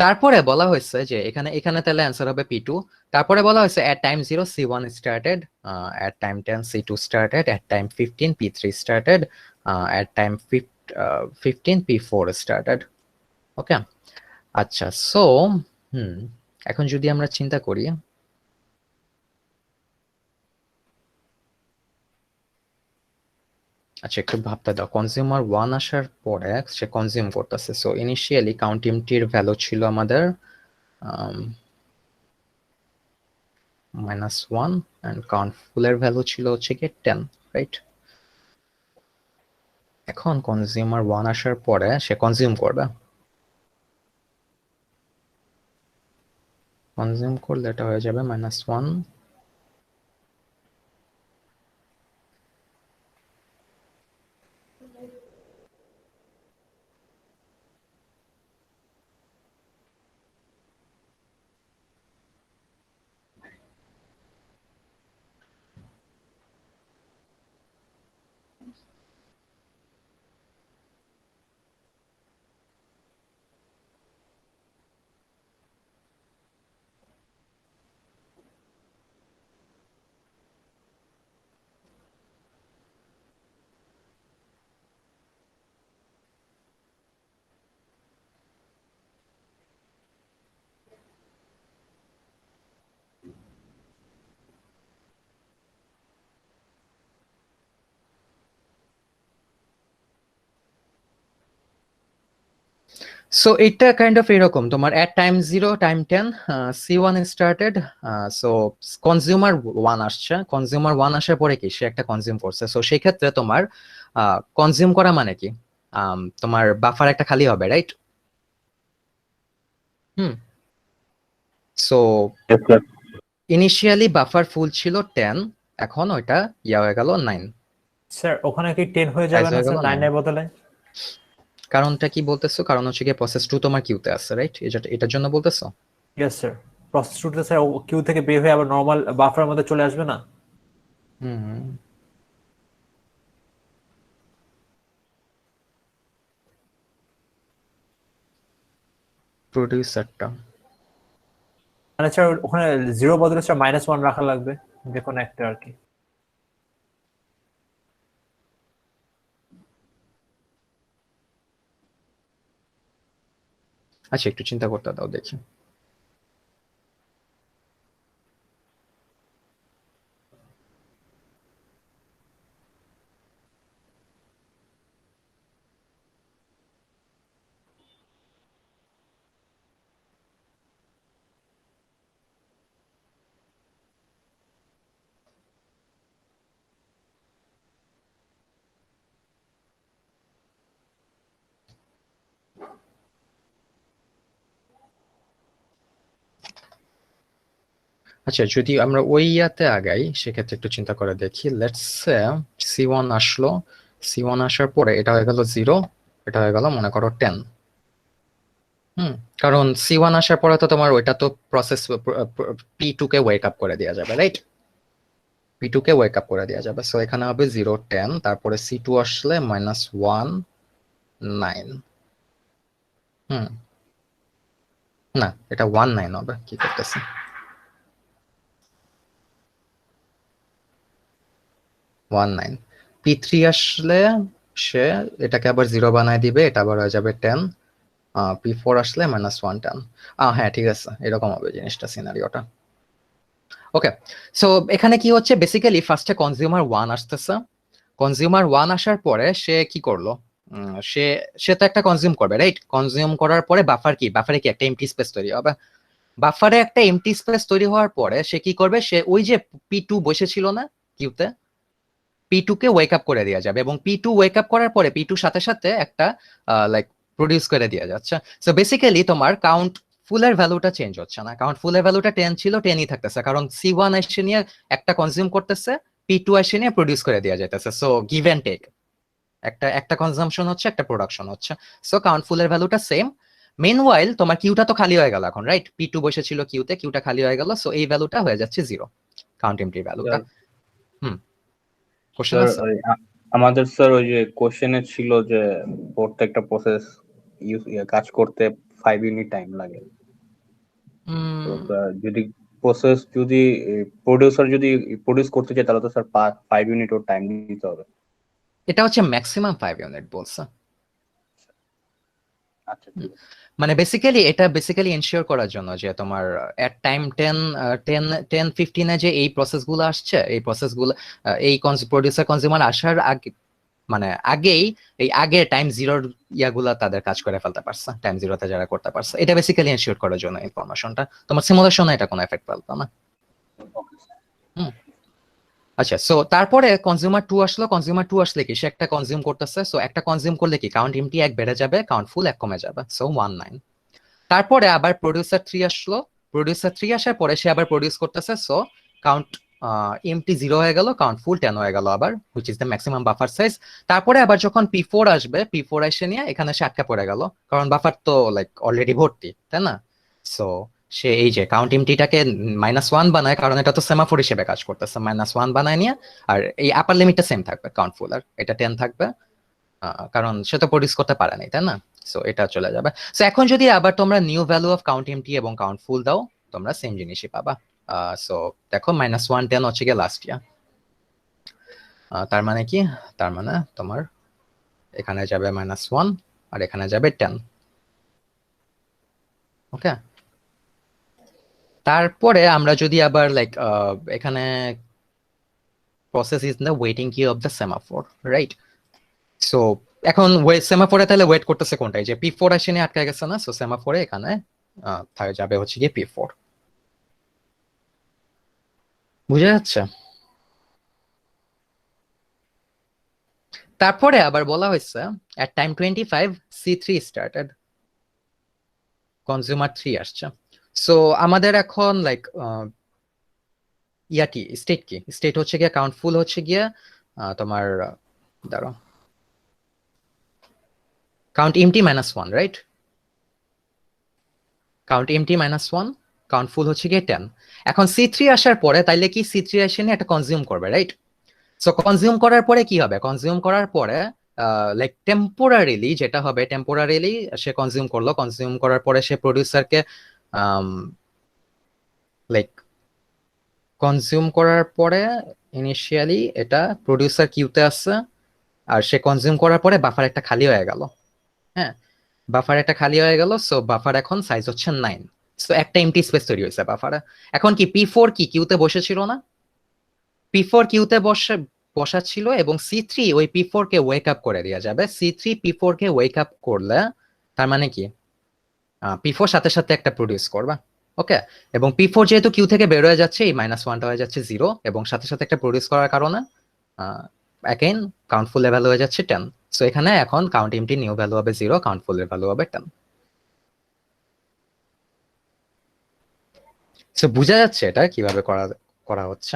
তারপরে বলা হয়েছে যে এখানে এখানে তাহলে অ্যান্সার হবে P2। তারপরে বলা হয়েছে at time 0 C1 started, at time 10 C2 started, at time 15 P3 started, at time 15 P4 started। ওকে, আচ্ছা সো এখন যদি আমরা চিন্তা করি, আচ্ছা একটু ভাবতে দাও, কনজিউমার 1 আসার পরে সে কনজিউম করতেছে, সো ইনিশিয়ালি কাউন্ট এমটির ভ্যালু ছিল আমাদের -1 এন্ড কাউন্ট ফুলের ভ্যালু ছিল হচ্ছে কি 10, রাইট? এখন কনজিউমার 1 আসার পরে সে কনজিউম করবে, কনজিউম করলে এটা হয়ে যাবে -1। সো এটা কাইন্ড অফ এরকম, তোমার at time 0 time 10 C1 started, so consumer 1 আসছে, কনজিউমার 1 আসার পরে কি সে একটা কনজিউম করছে, সো সেই ক্ষেত্রে তোমার কনজিউম করা মানে কি তোমার বাফার একটা খালি হবে, right? So Yes, sir. Initially buffer full ছিল 10, এখন ওইটা হয়ে গেল 9, স্যার ওখানে কি 10 হয়ে যাবে Size না হয়ে স্যার গেল 9 এর বদলে? কারণটা কি বলতেছো? কারণ হচ্ছে কি প্রসেস 2 তোমার কিউতে আছে, রাইট? এটার জন্য বলতেছো? ইয়েস স্যার, প্রসেস টুতে স্যার কিউ থেকে বের হয়ে আবার নরমাল বাফারের মধ্যে চলে আসবে না? হুম, প্রোডিউসারটা মানে স্যার ওখানে 0 বদলে স্যার -1 রাখা লাগবে, যে কোনো একটা আর কি। আচ্ছা একটু চিন্তা করতে দাও দেখি। আচ্ছা যদি আমরা ওই ইয়াতে আগাই সেক্ষেত্রে একটু চিন্তা করে দেখি, লেটস সে C1 আসলো, C1 আসার পরে এটা হয়ে গেল 0, এটা হয়ে গেল মনে করো 10। কারণ C1 আসার পরে তো তোমার ওইটা তো প্রসেস P2 কে ওয়েক আপ করে দেওয়া যাবে, রাইট? P2 কে ওয়েক আপ করে দেওয়া যাবে, সো এখানে হবে 0 10, তারপরে C2 আসলে -1 9। না এটা 1 9 হবে, কি করতেছে 1 9। P3 আসলে সে এটাকে আবার 0 বানায় দিবে, এটা আবার হয়ে যাবে 10। P4 আসলে -1 10। হ্যাঁ ঠিক আছে, এরকম হবে জিনিসটা, সিনারিওটা। ওকে, সো এখানে কি হচ্ছে বেসিক্যালি ফার্স্টে কনজিউমার 1 আসতেছে, কনজিউমার 1 আসার পরে সে কি করলো, সে সে তো একটা কনজিউম করবে, রাইট? কনজিউম করার পরে বাফার কি, বাফারে কি একটা এমটি স্পেস তৈরি হবে, বাফারে একটা এমটি স্পেস তৈরি হওয়ার পরে সে কি করবে, সে ওই যে P2 বসেছিল না কিউতে, P2 কে ওয়েক আপ করে দেওয়া যাবে, এবং P2 ওয়েক আপ করার পরে P2 সাথে সাথে একটা লাইক প্রডিউস করে দেওয়া যাচ্ছে। সো বেসিক্যালি তোমার কাউন্ট ফুলের ভ্যালুটা চেঞ্জ হচ্ছে না, কাউন্ট ফুলের ভ্যালুটা 10 ছিল 10ই থাকতেছে, কারণ C1 এসে নিয়ে একটা কনজিউম করতেছে, P2 এসে নিয়ে প্রডিউস করে দেওয়া যাইতেছে, সো গিভ এন্ড টেক, একটা একটা কনজাম্পশন হচ্ছে, একটা প্রোডাকশন হচ্ছে, সো কাউন্ট ফুলের ভ্যালুটা সেম। মেনওয়াইল তোমার কিউটা তো খালি হয়ে গেল এখন, রাইট? P2 বসেছিল কিউতে, কিউটা খালি হয়ে গেল, সো এই ভ্যালুটা হয়ে যাচ্ছে 0, কাউন্ট এমটি ভ্যালুটা। কোশ্চেন স্যার আছে? আমাদের স্যার ওই যে কোশ্চেনে ছিল যে প্রত্যেকটা প্রসেস কাজ করতে 5 ইউনিট টাইম লাগে। উম, তো স্যার যদি প্রসেস যদি প্রোডিউসার যদি প্রোডিউস করতে চায় তাহলে তো স্যার 5 ইউনিট ওর টাইম দিতে হবে। এটা হচ্ছে ম্যাক্সিমাম 5 ইউনিট বলছে। আচ্ছা ঠিক আছে। মানে এটা বেসিক্যালি এনশিওর করার জন্য যে তোমার এট টাইম 10-15 যে এই প্রসেসগুলো আসছে, এই প্রসেসগুলো এই প্রোডিউসার কনজিউমার আসার আগে, মানে আগেই এই আগের টাইম জিরোর ইয়াগুলা তাদের কাজ করে ফেলতে পারছে, টাইম জিরোতে যারা করতে পারছে, এটা বেসিক্যালি এনশিওর করার জন্য ইনফরমেশনটা। তোমার সিমুলেশনে এটা কোনো এফেক্ট ফেলতো না। Okay sir. আচ্ছা, সো তারপরে কনজিউমার 2 আসলো। কনজিউমার 2 আসলে কি, সে একটা কনজিউম করতেছে। সো একটা কনজিউম করলে কি কাউন্ট এমটি 1 বেড়ে যাবে, কাউন্ট ফুল 1 কমে যাবে, সো 19। তারপরে আবার প্রোডিউসার 3 আসলো। প্রোডিউসার 3 আসার পরে সে আবার প্রোডিউস করতেছে, সো কাউন্ট এমটি 0 হয়ে গেল, কাউন্ট ফুল 10 হয়ে গেল আবার, which is the maximum buffer size. তারপরে আবার যখন P4 আসবে, P4 এসে নিয়ে এখানে সে আটকা পড়ে গেল, কারণ বাফার তো লাইক অলরেডি ভর্তি, তাই না? সো সে এই যে কাউন্ট এমটিটাকে -1 বানায়, কারণ এটা তো সেমাফোর হিসেবে কাজ করতেছে, -1 বানায় নিয়ে, আর এই আপার লিমিটটা সেম থাকবে কাউন্ট ফুল, আর এটা 10 থাকবে, কারণ সে তো প্রডিউস করতে পারে নাই, তাই না? সো এটা চলে যাবে। সো এখন যদি আবার তোমরা new value of count empty এবং কাউন্ট ফুল দাও, তোমরা সেম জিনিসই পাবা। সো দেখো -1 10 হচ্ছে গিয়ে লাস্ট ইয়ার। তার মানে কি, তার মানে তোমার এখানে যাবে -1 আর এখানে যাবে 10। ওকে, তারপরে আমরা যদি আবার লাইক এখানে process is the waiting queue of the semaphore, right? So এখন সেমাফোরে তাহলে ওয়েট করতেছে কোনটাই, যে P4 আসে নিয়ে আটকে গেছে না? সো সেমাফোরে এখানে যাবে হচ্ছে গিয়ে P4। বুঝা যাচ্ছে? তারপরে আবার বলা হয়েছে at time 25 C3 started, consumer 3 আসছে। সো আমাদের এখন লাইক কি স্টেট কি, স্টেট হচ্ছে গিয়ে কাউন্ট ফুল হচ্ছে গিয়ে তোমার দাঁড়াও, count empty -1, right? Count empty -1, count full হচ্ছে গিয়ে 10। এখন C3 আসার পরে তাইলে কি C3 এসে নিয়ে একটা কনজিউম করবে, রাইট? সো কনজিউম করার পরে কি হবে, কনজিউম করার পরে লাইক টেম্পোরারিলি যেটা হবে, টেম্পোরারিলি সে কনজিউম করলো, কনজিউম করার পরে সে প্রোডিউসারকে লাইক কনজিউম করার পরে ইনিশিয়ালি এটা প্রোডিউসার কিউতে আসছে, আর সে কনজিউম করার পরে বাফার একটা খালি হয়ে গেল। হ্যাঁ, বাফার একটা খালি হয়ে গেল, সো বাফার এখন সাইজ হচ্ছে 9। সো একটা এমটি স্পেস তৈরি হয়েছে বাফারে। এখন কি P4 কি কিউতে বসেছিল না? P4 কিউতে বসা ছিল, এবং C3 ওই P4 কে ওয়েক আপ করে দেওয়া যাবে। C3 P4 কে ওয়েক আপ করলে তার মানে কি, P4 সাথে সাথে একটা প্রডিউস করবা। ওকে, এবং P4 যেহেতু কিউ থেকে বের হয়ে যাচ্ছে, এই -1টা হয়ে যাচ্ছে 0, এবং সাথে সাথে একটা প্রডিউস করার কারণে অ্যাগেইন কাউন্ট ফুল ভ্যালু হয়ে যাচ্ছে 10। সো এখানে এখন কাউন্ট এমটি নিউ ভ্যালু হবে 0, কাউন্ট ফুল ভ্যালু হবে 10। সো বোঝা যাচ্ছে এটা কিভাবে করা হচ্ছে।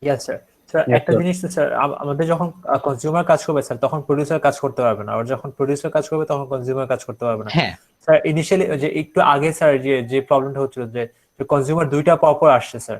Yes sir. স্যার Yes, একটা sir. জিনিস তো স্যার, আমাদের যখন কনজিউমার কাজ করবে স্যার, তখন প্রোডিউসার কাজ করতে পারবে না, আর যখন প্রোডিউসার কাজ করবে তখন কনজিউমার কাজ করতে পারবে না। হ্যাঁ, স্যার ইনিশিয়ালি যে একটু আগে স্যার যে প্রবলেমটা হচ্ছিল, যে কনজিউমার দুইটা পরপর আসছে স্যার,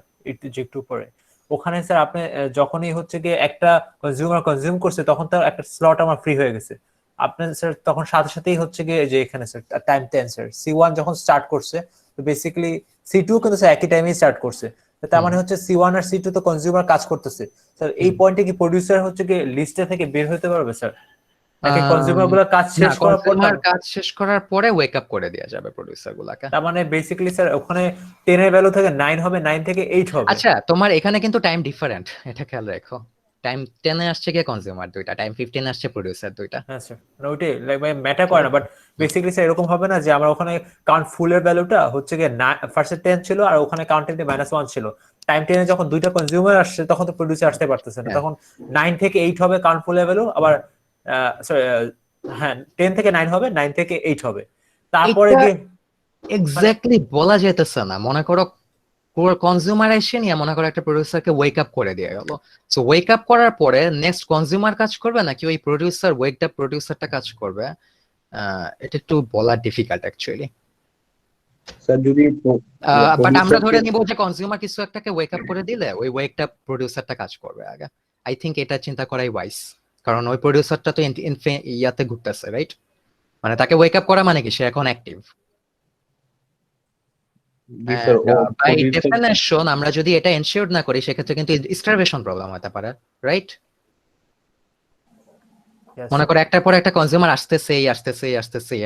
একটু পরে ওখানে স্যার আপনি যখনই হচ্ছে গিয়ে একটা কনজিউমার কনজিউম করছে, তখন তার একটা স্লট আমার ফ্রি হয়ে গেছে। আপনার স্যার তখন সাথে সাথেই হচ্ছে গিয়ে যে এখানে স্যার টাইম 10 স্যার, C1 যখন স্টার্ট করছে, তো বেসিক্যালি C2 কিন্তু স্যার একই টাইমেই স্টার্ট করছে। তার মানে হচ্ছে C1 আর C2 তো কনজিউমার কাজ করতেছে স্যার। এই পয়েন্টে কি প্রোডিউসার হচ্ছে কি লিস্টে থেকে বের হতে পারবে স্যার, নাকি কনজিউমার গুলো কাজ শেষ করার পর কাজ শেষ করার পরে ওয়েক আপ করে দেওয়া যাবে প্রোডিউসার গুলাকে? তার মানে বেসিক্যালি স্যার ওখানে 10 এর ভ্যালু থেকে 9 হবে, 9 থেকে 8 হবে। আচ্ছা, তোমার এখানে কিন্তু টাইম ডিফারেন্ট, এটা খেয়াল রাখো। টাইম 10 এ আসছে গিয়ে কনজিউমার দুইটা, টাইম 15 আসছে প্রোডিউসার দুইটা। হ্যাঁ স্যার, মানে ওইটাই লাইক ম্যাটার করে না, বাট বেসিক্যালি স্যার এরকম হবে না যে আমার ওখানে কাউন্ট ফুলের ভ্যালুটা হচ্ছে গিয়ে ফার্স্টে 10 ছিল, আর ওখানে কাউন্ট এমটি -1 ছিল। টাইম 10 এ যখন দুইটা কনজিউমার আসছে, তখন তো প্রোডিউসার আসতে পারতেছে না, তখন 9 থেকে 8 হবে কাউন্ট ফুলের ভ্যালু, আবার হ্যাঁ 10 থেকে 9 হবে, 9 থেকে 8 হবে, তারপরে এটা গিয়ে এক্স্যাক্টলি বলা যেতেছে না। মনে করো কনজিউমার এসে নিয়ে মনে করো একটা প্রোডিউসারকে ওয়েক আপ করে দিয়ে গেল। সো ওয়েক আপ করার পরে নেক্সট কনজিউমার কাজ করবে নাকি ওই প্রোডিউসার ওয়েকড আপ প্রোডিউসারটা কাজ করবে, এটা একটু বলা ডিফিকাল্ট অ্যাকচুয়ালি। স্যার যদি বাট আমরা ধরে নিব যে কনজিউমার কিছু একটাকে ওয়েক আপ করে দিলে ওই ওয়েকড আপ প্রোডিউসারটা কাজ করবে আগে। আই থিংক এটা চিন্তা করাই ওয়াইজ। কারণ ওই প্রডিউসারটা তো ইয়াতে ঘুরতেছে, রাইট? মানে তাকে ওয়েক আপ করা মানে কি, সে এখন অ্যাক্টিভ। জি স্যার, ও বাই প্রডিউসার ডেফিনেশন আমরা যদি এটা এনশিওর না করি সেক্ষেত্রে কিন্তু স্টারভেশন প্রবলেম হতে পারে, রাইট? Yes, মনে sir. করো একটার পর একটা কনজিউমার আসতেছে,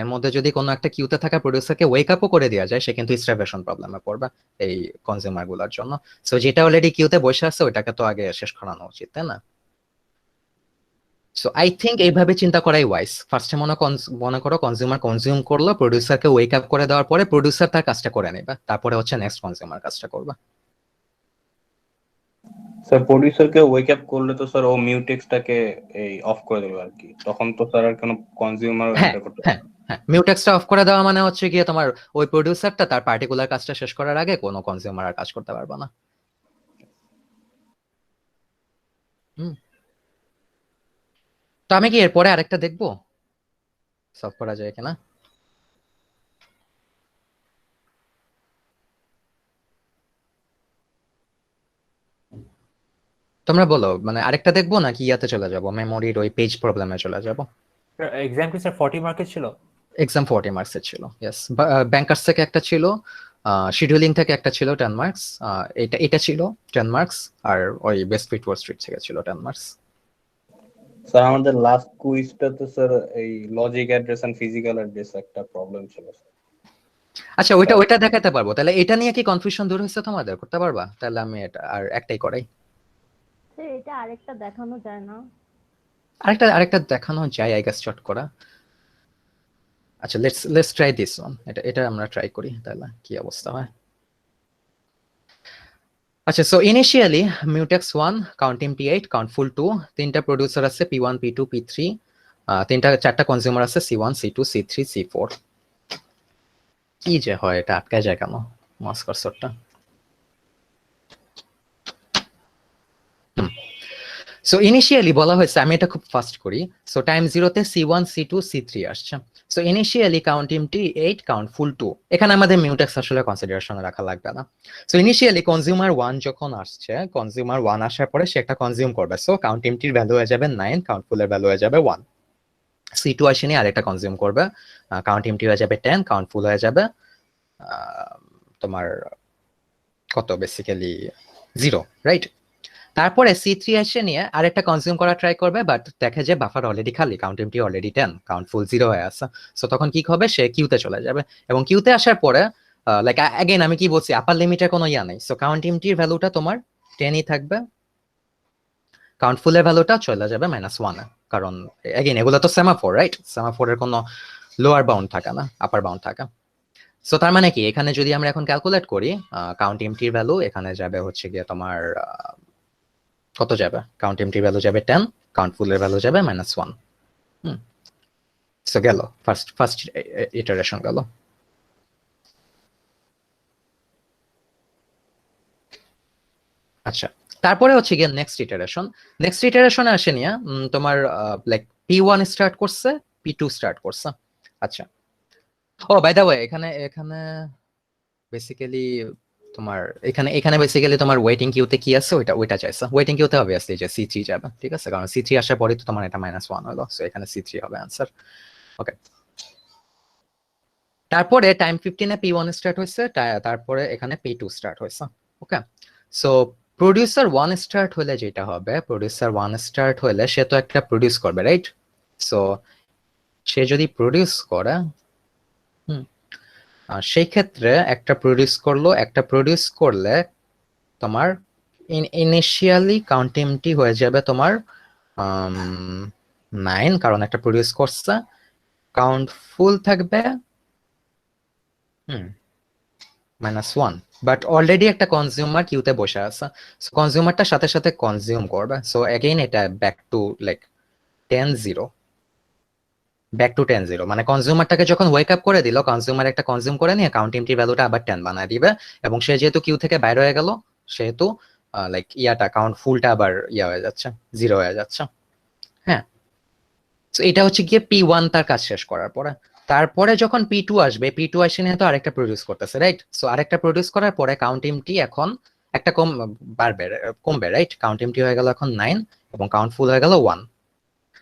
এর মধ্যে যদি কোনো একটা কিউতে থাকা প্রডিউসারকে ওয়েক আপও করে দেওয়া যায়, সে কিন্তু স্টারভেশন প্রবলেমে পড়বে এই কনজিউমার গুলোর জন্য। সো যেটা অলরেডি কিউতে বসে আছে ওইটাকে তো আগে শেষ করানো উচিত, তাই না? সো আই থিঙ্ক এইভাবে চিন্তা করাই ওয়াইজ। ফার্স্টে মনে করো কনজিউমার কনজিউম করলো, প্রডিউসারকে ওয়েক আপ করে দেওয়ার পরে প্রডিউসার তার কাজটা করে নেবে, তারপরে হচ্ছে নেক্সট কনজিউমার কাজটা করবে। স্যার প্রডিউসারকে ওয়েক আপ করলে তো স্যার ও মিউটেক্সটাকে এই অফ করে দেবে আর কি, তখন তো স্যার আর কোনো কনজিউমার হ্যাঁ এন্টার করতে হ্যাঁ পারবে না। হ্যাঁ, মিউটেক্সটা অফ করে দেওয়া মানে হচ্ছে গিয়ে তোমার ওই প্রডিউসারটা তার পার্টিকুলার কাজটা শেষ করার আগে কোনো কনজিউমার আর কাজ করতে পারবে না। হুম। তো আমি কি এরপরে আরেকটা দেখবো সলভ করা যায় কিনা? তোমরা বলো, মানে আরেকটা দেখবো নাকি ইয়াতে চলে যাবো, মেমোরির ওই পেজ প্রবলেমে চলে যাবো? এক্সাম কি স্যার 40 মার্কের ছিল? এক্সাম 40 মার্কসের ছিল, ইয়েস। ব্যাংকার্স থেকে একটা ছিল, শিডিউলিং থেকে একটা ছিল 10 মার্কস, এটা এটা ছিল 10 মার্কস, আর ওই বেস্ট ফিট ওয়াল স্ট্রিট থেকে ছিল 10 মার্কস। স্যার আমাদের লাস্ট কুইজটা তো স্যার এই logic address and physical address একটা প্রবলেম ছিল স্যার। আচ্ছা, ওইটা দেখাতে পারবো। তাহলে এটা নিয়ে কি কনফিউশন দূর হয়েছে তোমাদের, করতে পারবা? তাহলে আমি এটা আর একটাই করাই। এটা আরেকটা দেখানো যায় না? আরেকটা দেখানো যায় আই গেস, চট করা। আচ্ছা, লেটস ট্রাই দিস ওয়ান। এটা আমরা ট্রাই করি, তাহলে কি অবস্থা হয়। আচ্ছা, সো ইনিশিয়ালি মিউটেক্স 1 কাউন্ট টিম P8 কাউন্ট ফুল 2, তিনটা প্রোডিউসার আছে P1 P2 P3, চারটা কনজিউমার আছে C1 C2 C3 C4। কি যে হয়, এটা আটকায় যায় কেন মাস কার্সরটা? সো ইনিশিয়ালি বলা হয়েছে, আমি এটা খুব ফাস্ট করি। So time 0-তে C1 C2 C3 আসছে। সো ইনিশিয়ালি কাউন্ট টিম T8 কাউন্ট ফুল 2, এখানে আমাদের মিউটেক্স আসলে কনসিডারেশনে রাখা লাগবে না। সো ইনিশিয়ালি কনজিউমার 1 যখন আসছে, কনজিউমার 1 আসার পরে সে একটা কনজিউম করবে। সো কাউন্ট টিম টির ভ্যালু হয়ে যাবে 9, কাউন্ট ফুলের ভ্যালু হয়ে যাবে 1। C2 আসেনি, আরেকটা কনজিউম করবে, কাউন্ট টিম টি হয়ে যাবে 10, কাউন্ট ফুল হয়ে যাবে তোমার কত, বেসিক্যালি 0, রাইট? তারপরে C3 এসে নিয়ে আরেকটা কনজিউম করা ট্রাই করবে, বাট দেখে যে বাফার অলরেডি খালি, কাউন্ট এমটি অলরেডি 10, কাউন্ট ফুল 0 হয়ে আছে। সো তখন কি হবে, সে কিউতে চলে যাবে, এবং কিউতে আসার পরে লাইক अगेन আমি কি বলছি, আপার লিমিটের কোনো ইয়া নাই। সো কাউন্ট এমটির ভ্যালুটা তোমার 10ই থাকবে, কাউন্ট ফুলের ভ্যালুটা চলে যাবে -1 এ, কারণ अगेन এগুলো তো সেমাফোর, রাইট? সেমাফোরের কোনো লোয়ার বাউন্ড থাকে না, আপার বাউন্ড থাকে। সো তার মানে কি, এখানে যদি আমরা এখন ক্যালকুলেট করি, কাউন্ট এমটির ভ্যালু এখানে যাবে হচ্ছে গিয়ে তোমার কত যাবে, কাউন্ট এমটির ভ্যালু যাবে 10, কাউন্ট ফুলের ভ্যালু যাবে -1। সো গেল ফার্স্ট ইটারেশন গেল। আচ্ছা, তারপরে হচ্ছে গিয়ে নেক্সট ইটারেশনে আসে নিয়ে তোমার লাইক P1 স্টার্ট করছে, P2 স্টার্ট করছে। আচ্ছা, ও বাই দ্য ওয়ে, এখানে বেসিক্যালি তোমার এখানে বেসিক্যালি তোমার ওয়েটিং কিউতে কি আছে ওইটা চাইছে। ওয়েটিং কিউতে অবভিয়াসলি যে C3 যাবে, ঠিক আছে, কারণ C3 আসার পরে তো তোমার এটা -1 হলো। সো এখানে C3 হবে आंसर। ওকে, তারপরে টাইম 15 এ P1 স্টার্ট হইছে, তারপরে এখানে P2 স্টার্ট হইছে। ওকে, সো প্রোডিউসার 1 স্টার্ট হলে যেটা হবে, প্রোডিউসার 1 স্টার্ট হলে সে তো একটা প্রোডিউস করবে, রাইট? সো সে যদি প্রোডিউস করে, সেই ক্ষেত্রে একটা প্রোডিউস করলে তোমার ইনিশিয়ালি কাউন্ট এমটি হয়ে যাবে তোমার 9, কারণ একটা প্রোডিউস করছে। কাউন্ট ফুল থাকবে -1, বাট অলরেডি একটা কনজিউমার কিউতে বসে আছে, সো কনজিউমারটা সাথে সাথে কনজিউম করবে। সো अगेन এটা ব্যাক টু লাইক 10-0, মানে কনজিউমারটাকে যখন ওয়েক আপ করে দিল, কনজিউমার একটা কনজিউম করে নিয়ে কাউন্ট এমটির ভ্যালুটা আবার 10 বানায় দিবে, এবং সে যেহেতু কিউ থেকে বাইরে হয়ে গেল, সেহেতু লাইক ইয়াটা কাউন্ট ফুলটা আবার হয়ে যাচ্ছে, 0 হয়ে যাচ্ছে। হ্যাঁ, তো এটা হচ্ছে গিয়ে P1 তার কাজ শেষ করার পরে। তারপরে যখন P2 আসবে, P2 আসে নিয়ে তো আরেকটা প্রোডিউস করতেছে, রাইট? সো আরেকটা প্রোডিউস করার পরে কাউন্ট এমটি এখন একটা কমবে, রাইট? কাউন্ট এমটি হয়ে গেল এখন 9, এবং কাউন্ট ফুল হয়ে গেল 1।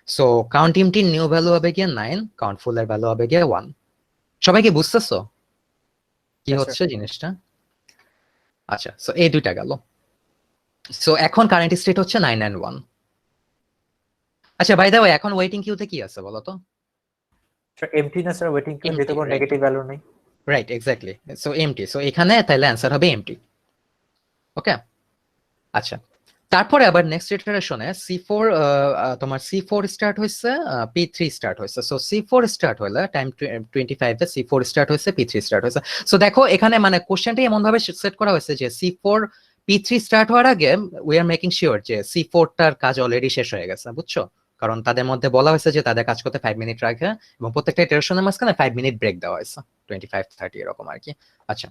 সো কাউন্ট এমটির নিউ ভ্যালু হবে গিয়ে 9, কাউন্ট ফুল এর ভ্যালু হবে গিয়ে 1। সবাই কি বুঝতেছো কি Yes, sir. হচ্ছে জিনিসটা? আচ্ছা, সো এই দুইটা গেল। সো এখন কারেন্ট স্টেট হচ্ছে 9 and 1। আচ্ছা, বাই দ্য ওয়ে, এখন ওয়েটিং কিউতে কি আছে বলো তো? স্যার এমটি না স্যার ওয়েটিং কিউ, Empty, যেটা কোনো right? নেগেটিভ ভ্যালু নেই। Right, exactly. So empty, so এখানে তাহলে অ্যান্সার হবে এমটি। ওকে, আচ্ছা। তারপরে আবার নেক্সট ইটারেশনে C4, তোমার C4 স্টার্ট হয়েছে, P3 স্টার্ট হয়েছে। সো C4 স্টার্ট হলে টাইম 25 এ C4 স্টার্ট হয়েছে, P3 স্টার্ট হয়েছে। সো দেখো এখানে মানে কোশ্চেনটা এমন ভাবে সেট করা হয়েছে যে C4 P3 স্টার্ট হওয়ার আগে উই আর মেকিং শিওর যে C4 টার কাজ অলরেডি শেষ হয়ে গেছে, বুঝছো? কারণ তাদের মধ্যে বলা হয়েছে যে তাদের কাজ করতে 5 মিনিট রাখে এবং প্রত্যেকটা ইটারেশনের মাঝখানে 5 মিনিট ব্রেক দেওয়া হয়েছে, 25-30 এরকম আর কি। আচ্ছা,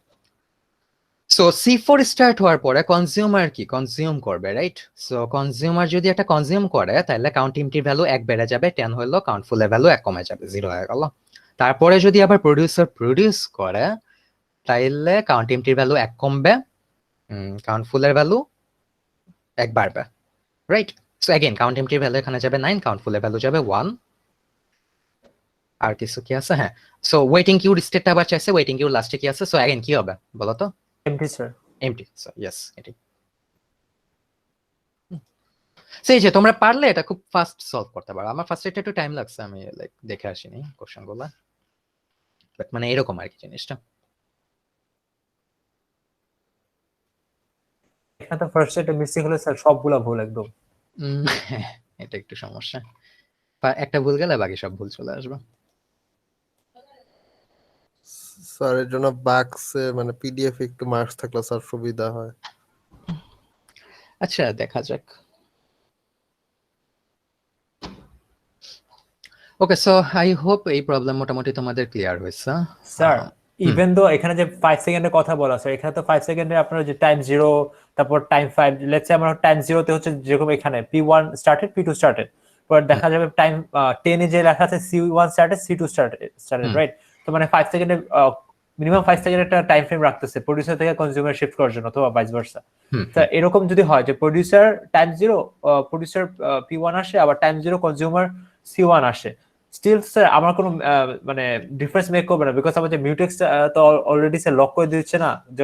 সো C4 স্টার্ট হওয়ার পরে কনজিউমার কি কনজিউম করবে, রাইট? সো কনজিউমার যদি একটা কনজিউম করে তাহলে কাউন্ট এমটির ভ্যালু 1 বেড়ে যাবে, 10 হলো, কাউন্ট ফুলের ভ্যালু 1 কমে যাবে, 0 হয়ে গেল। তারপরে যদি আবার প্রোডিউসার প্রোডিউস করে তাইলে কাউন্ট এমটির ভ্যালু 1 কমবে, কাউন্ট ফুলের ভ্যালু 1 বাড়বে, রাইট? সো अगेन কাউন্ট এমটির ভ্যালু এখানে যাবে 9, কাউন্ট ফুলের ভ্যালু যাবে 1। আর কিছু কি আছে? হ্যাঁ, সো ওয়েটিং কিউর স্টেটটা আবার চাইছে, ওয়েটিং কিউর লাস্টে কি আছে? সো अगेन কি হবে বলো তো? Empty sir. Empty. So yes, এটি। সেই যে তোমরা পারলে এটা খুব ফাস্ট সলভ করতে পারো। আমার ফার্স্ট একটু টাইম লাগছে, আমি লাইক দেখে আসিনি কোশ্চেনগুলো, বাট মানে এরকম আর কি জিনিসটা। এখানে তো ফার্স্ট এটা মিসিং হলো স্যার, সবগুলা ভুল একদম। হ্যাঁ, এটা একটু সমস্যা। একটা ভুল গেলে বাকি সব ভুল চলে আসবে। স্যার এর জন্য বাক্সে মানে পিডিএফ একটু মার্কস থাকলে স্যার সুবিধা হয়। আচ্ছা, দেখা যাক। ওকে, সো আই হোপ এই প্রবলেম মোটামুটি তোমাদের ক্লিয়ার হয়েছে। স্যার ইভেন দো এখানে যে 5 সেকেন্ডের কথা বলা স্যার, এখানে তো 5 সেকেন্ডে আপনার যে টাইম 0, তারপর টাইম 5, লেটস সে আমরা টাইম 0 তে হচ্ছে যেরকম এখানে P1 স্টার্টেড, P2 স্টার্টেড, পর দেখা যাবে টাইম 10 এ যে লেখা আছে C1 started, C2 started, right? তো মানে 5 সেকেন্ডে মিনিমাম 5 সেকেন্ড একটা টাইম ফ্রেম রাখতেছে প্রোডিউসার থেকে কনজিউমার শিফট করার জন্য, অথবা ভাইস ভার্সা। তো এরকম যদি হয় যে প্রোডিউসার টাইম 0, প্রোডিউসার P1 আসে, আবার টাইম 0 কনজিউমার C1 আসে, স্টিল স্যার আমার কোনো মানে ডিফারেন্স মেক করবে না, বিকজ আমাদের মিউটেক্স তো অলরেডি স্যার লক করে দিচ্ছে না যে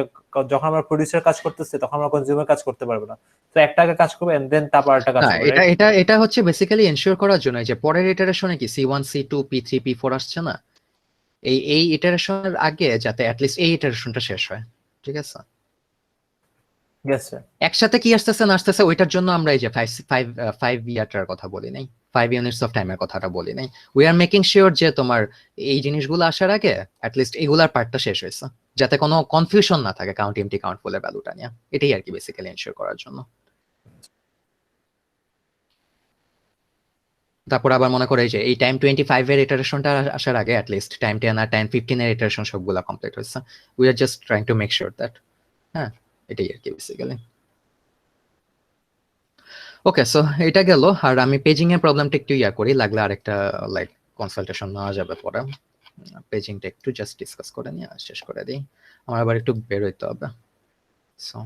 যখন আমরা প্রোডিউসার কাজ করতেছে তখন আমরা কনজিউমার কাজ করতে পারবো না। তো একটা আগে কাজ করবে এন্ড দেন তারপর একটা কাজ করবে, এটা এটা এটা হচ্ছে বেসিক্যালি এনশিওর করার জন্য যে পরের ইটারেশনে কি C1 C2 P3 P4 আসছে না, এই ইটারেশনের আগে যাতে অ্যাটলিস্ট এই ইটারেশনটা শেষ হয়, ঠিক আছে? Yes sir. একসাথে কি আসতেছে না আসতেছে ওইটার জন্য আমরা এই যে 5 ইয়ারটার কথা বলি নাই, 5 ইউনিটস অফ টাইমের কথাটা বলি নাই। উই আর মেকিং শিওর যে তোমার এই জিনিসগুলো আসার আগে অ্যাটলিস্ট এগুলার পার্টটা শেষ হয়েছে, যাতে কোনো কনফিউশন না থাকে কাউন্ট এমটি কাউন্ট ফুলের ভ্যালুটা নিয়ে। এটাই আর কি বেসিক্যালি এনশিওর করার জন্য। তারপর আবার মনে করে যে এই টাইম 25 এর ইটারেশনটা আসার আগে অ্যাটলিস্ট টাইম 10 আর টাইম 15 এর ইটারেশন সবগুলা কমপ্লিট হয়েছে। We are just trying to make sure that, হ্যাঁ, এটাই আর কি বেসিক্যালি। ওকে, সো এটা গেল। আর আমি পেজিং এর প্রবলেমটা একটু করি, লাগলে আরেকটা লাইক কনসালটেশন নেওয়া যাবে পরে। পেজিংটা একটু জাস্ট ডিসকাস করে নিয়ে শেষ করে দিই, আমার আবার একটু বের হইতে হবে। সো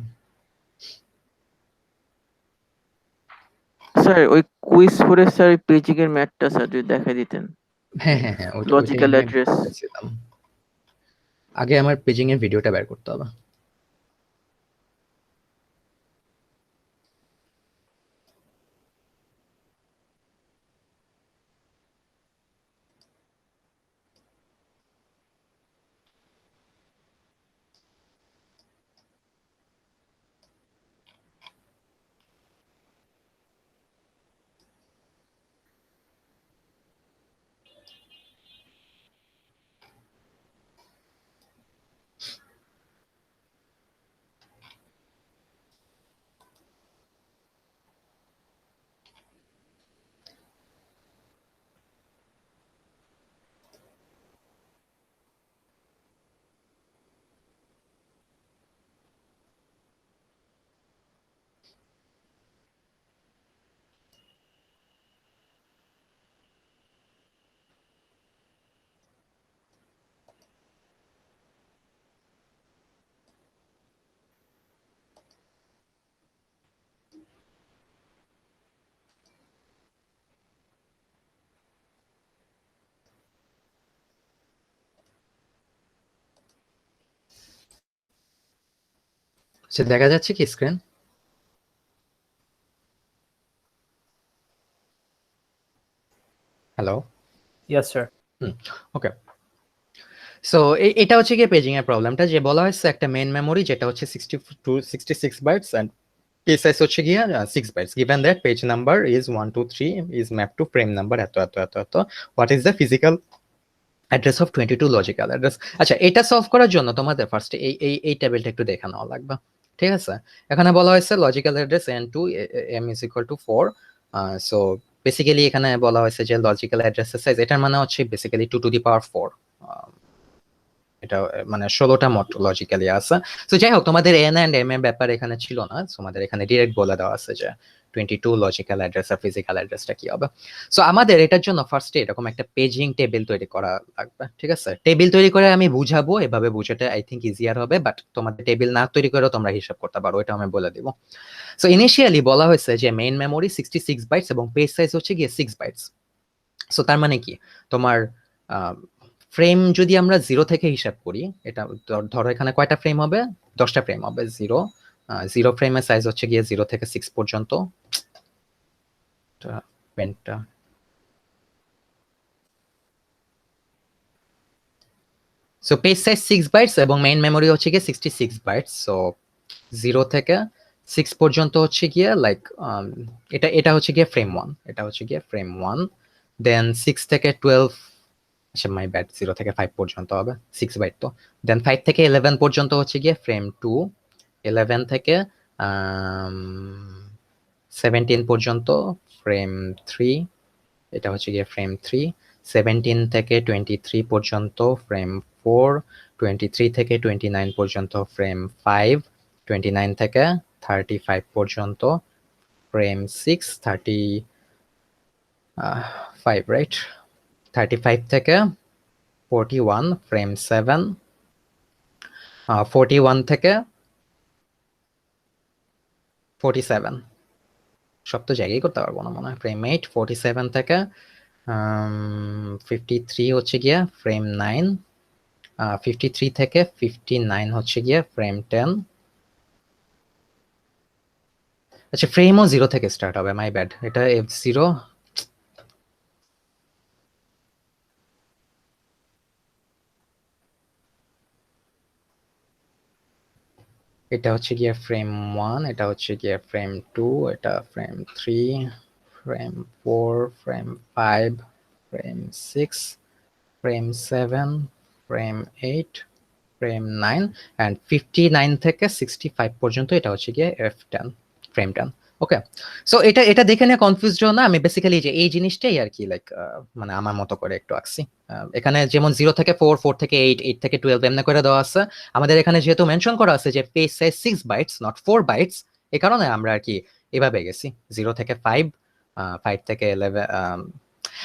স্যার ওই কুইজ ফোরে স্যার পেজিং এর ম্যাথটা স্যার যদি দেখাই দিতেন, হ্যাঁ, লজিক্যাল অ্যাড্রেস। আগে আমার পেজিং এর ভিডিওটা বের করতে হবে। সে দেখা যাচ্ছে কি screen? Hello? Yes sir. Okay. So এটা হচ্ছে গিয়ে পেজিং এর প্রবলেমটা, যে বলা হয়েছে একটা মেইন মেমোরি যেটা হচ্ছে 66 বাইটস এন্ড পেজ সাইজ হচ্ছে গিয়ে 6 bytes, given that page number is 1 2 3 is mapped to frame number এত এত এত এত, what is the physical address of 22 logical address? আচ্ছা, এটা সলভ করার জন্য তোমাদের ফার্স্ট এই টেবিলটা একটু দেখে নেওয়া লাগবে, ঠিক আছে? এখানে বলা হয়েছে logical address n2 m is equal to 4, so basically এখানে বলা হয়েছে যে লজিক্যাল অ্যাড্রেসের সাইজ, এটার মানে হচ্ছে বেসিক্যালি 2 to the power 4, এটা মানে 16টা মোট লজিক্যালি আছে। তো যাই হোক, তোমাদের এন এন্ড এম এর ব্যাপার এখানে ছিল না, তোমাদের এখানে ডিরেক্ট বলে দেওয়া আছে যে 22 লজিক্যাল অ্যাড্রেস আর ফিজিক্যাল অ্যাড্রেসটা কি হবে। সো আমাদের এটার জন্য ফার্স্টে এরকম একটা পেজিং টেবিল তৈরি করা লাগবে, ঠিক আছে? টেবিল তৈরি করে আমি বুঝাবো, এভাবে বুঝাটা আই থিঙ্ক ইজিয়ার হবে, বাট তোমাদের টেবিল না তৈরি করেও তোমরা হিসাব করতে পারো, এটা আমি বলে দিব। সো ইনিশিয়ালি বলা হয়েছে যে মেইন মেমোরি 66 বাইটস এবং পেজ সাইজ হচ্ছে গিয়ে 6 বাইটস। সো তার মানে কি, তোমার ফ্রেম যদি আমরা 0 থেকে হিসাব করি, এটা ধরো এখানে কয়টা ফ্রেম হবে? 10টা ফ্রেম হবে। 0 ফ্রেমের সাইজ হচ্ছে গিয়ে 0 থেকে 6 পর্যন্ত। পেনটা সো পেজ সাইজ 6 বাইটস এবং মেইন মেমোরি হচ্ছে গিয়ে 66 বাইটস। সো 0 থেকে 6 পর্যন্ত হচ্ছে গিয়ে লাইক এটা হচ্ছে গিয়ে ফ্রেম 1, এটা হচ্ছে গিয়ে ফ্রেম 1। দেন 6 থেকে 12, আচ্ছা মাই ব্যাড, 0 থেকে 5 পর্যন্ত হবে, 6 বাইট তো। দেন 5 থেকে 11 পর্যন্ত হচ্ছে গিয়ে ফ্রেম 2, 11 থেকে 17 পর্যন্ত ফ্রেম 3, এটা হচ্ছে গিয়ে ফ্রেম 3, 17 থেকে 23 পর্যন্ত ফ্রেম 4, 23 থেকে 29 পর্যন্ত ফ্রেম 5, 29 থেকে 35 পর্যন্ত ফ্রেম 6, 35 রাইট, 35 থেকে 41 ফ্রেম 7, 41 থেকে 47, সব তো জায়গায় করতে পারবো না মনে হয়, ফ্রেম 8, 47 থেকে 53 হচ্ছে গিয়া ফ্রেম 9, 53 থেকে 59 হচ্ছে গিয়া ফ্রেম 10। আচ্ছা, ফ্রেমও 0 থেকে স্টার্ট হবে, মাই ব্যাড, এটা F0। এটা হচ্ছে গিয়ে ফ্রেম 1, এটা হচ্ছে গিয়ে ফ্রেম 2, এটা frame 3, frame 4, frame 5, frame 6, frame 7, frame 8, frame 9 and 59 থেকে 65 পর্যন্ত এটা হচ্ছে গিয়ে F10, ফ্রেম 10। ওকে, সো এটা দেখে নিয়ে কনফিউজড হও না, আমি বেসিক্যালি যে এই জিনিসটাই আর কি লাইক মানে আমার মতো করে একটু আঁকছি। এখানে যেমন 0 থেকে 4, 4 থেকে 8, 8 থেকে 12 এমনি করে দেওয়া আছে। আমাদের এখানে যেহেতু মেনশন করা আছে যে page size 6 bytes not 4 bytes, এই কারণে আমরা আর কি এভাবে গেছি 0 থেকে 5, 5 থেকে 11।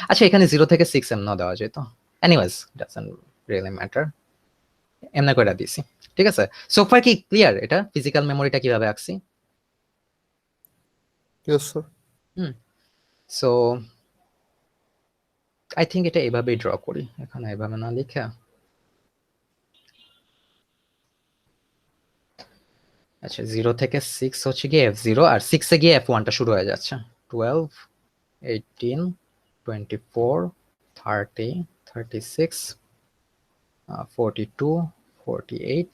আচ্ছা, এখানে 0 থেকে 6 এমনও দেওয়া যেত, এনিওয়েজ ডাজন্ট রিয়েলি ম্যাটার, এমনি করে দিছি, ঠিক আছে? সো ফার কি ক্লিয়ার এটা ফিজিক্যাল মেমোরিটা কিভাবে আঁকছি? Yes sir. So I think এটা এভাবেই ড্র করি, এখানে এভাবে না লিখে। আচ্ছা, 0 থেকে 6 হচ্ছে গিয়ে F0, আর 6 এ গিয়ে F1টা শুরু হয়ে যাচ্ছে। 12, 18, 24, 30, 36, 42, 48,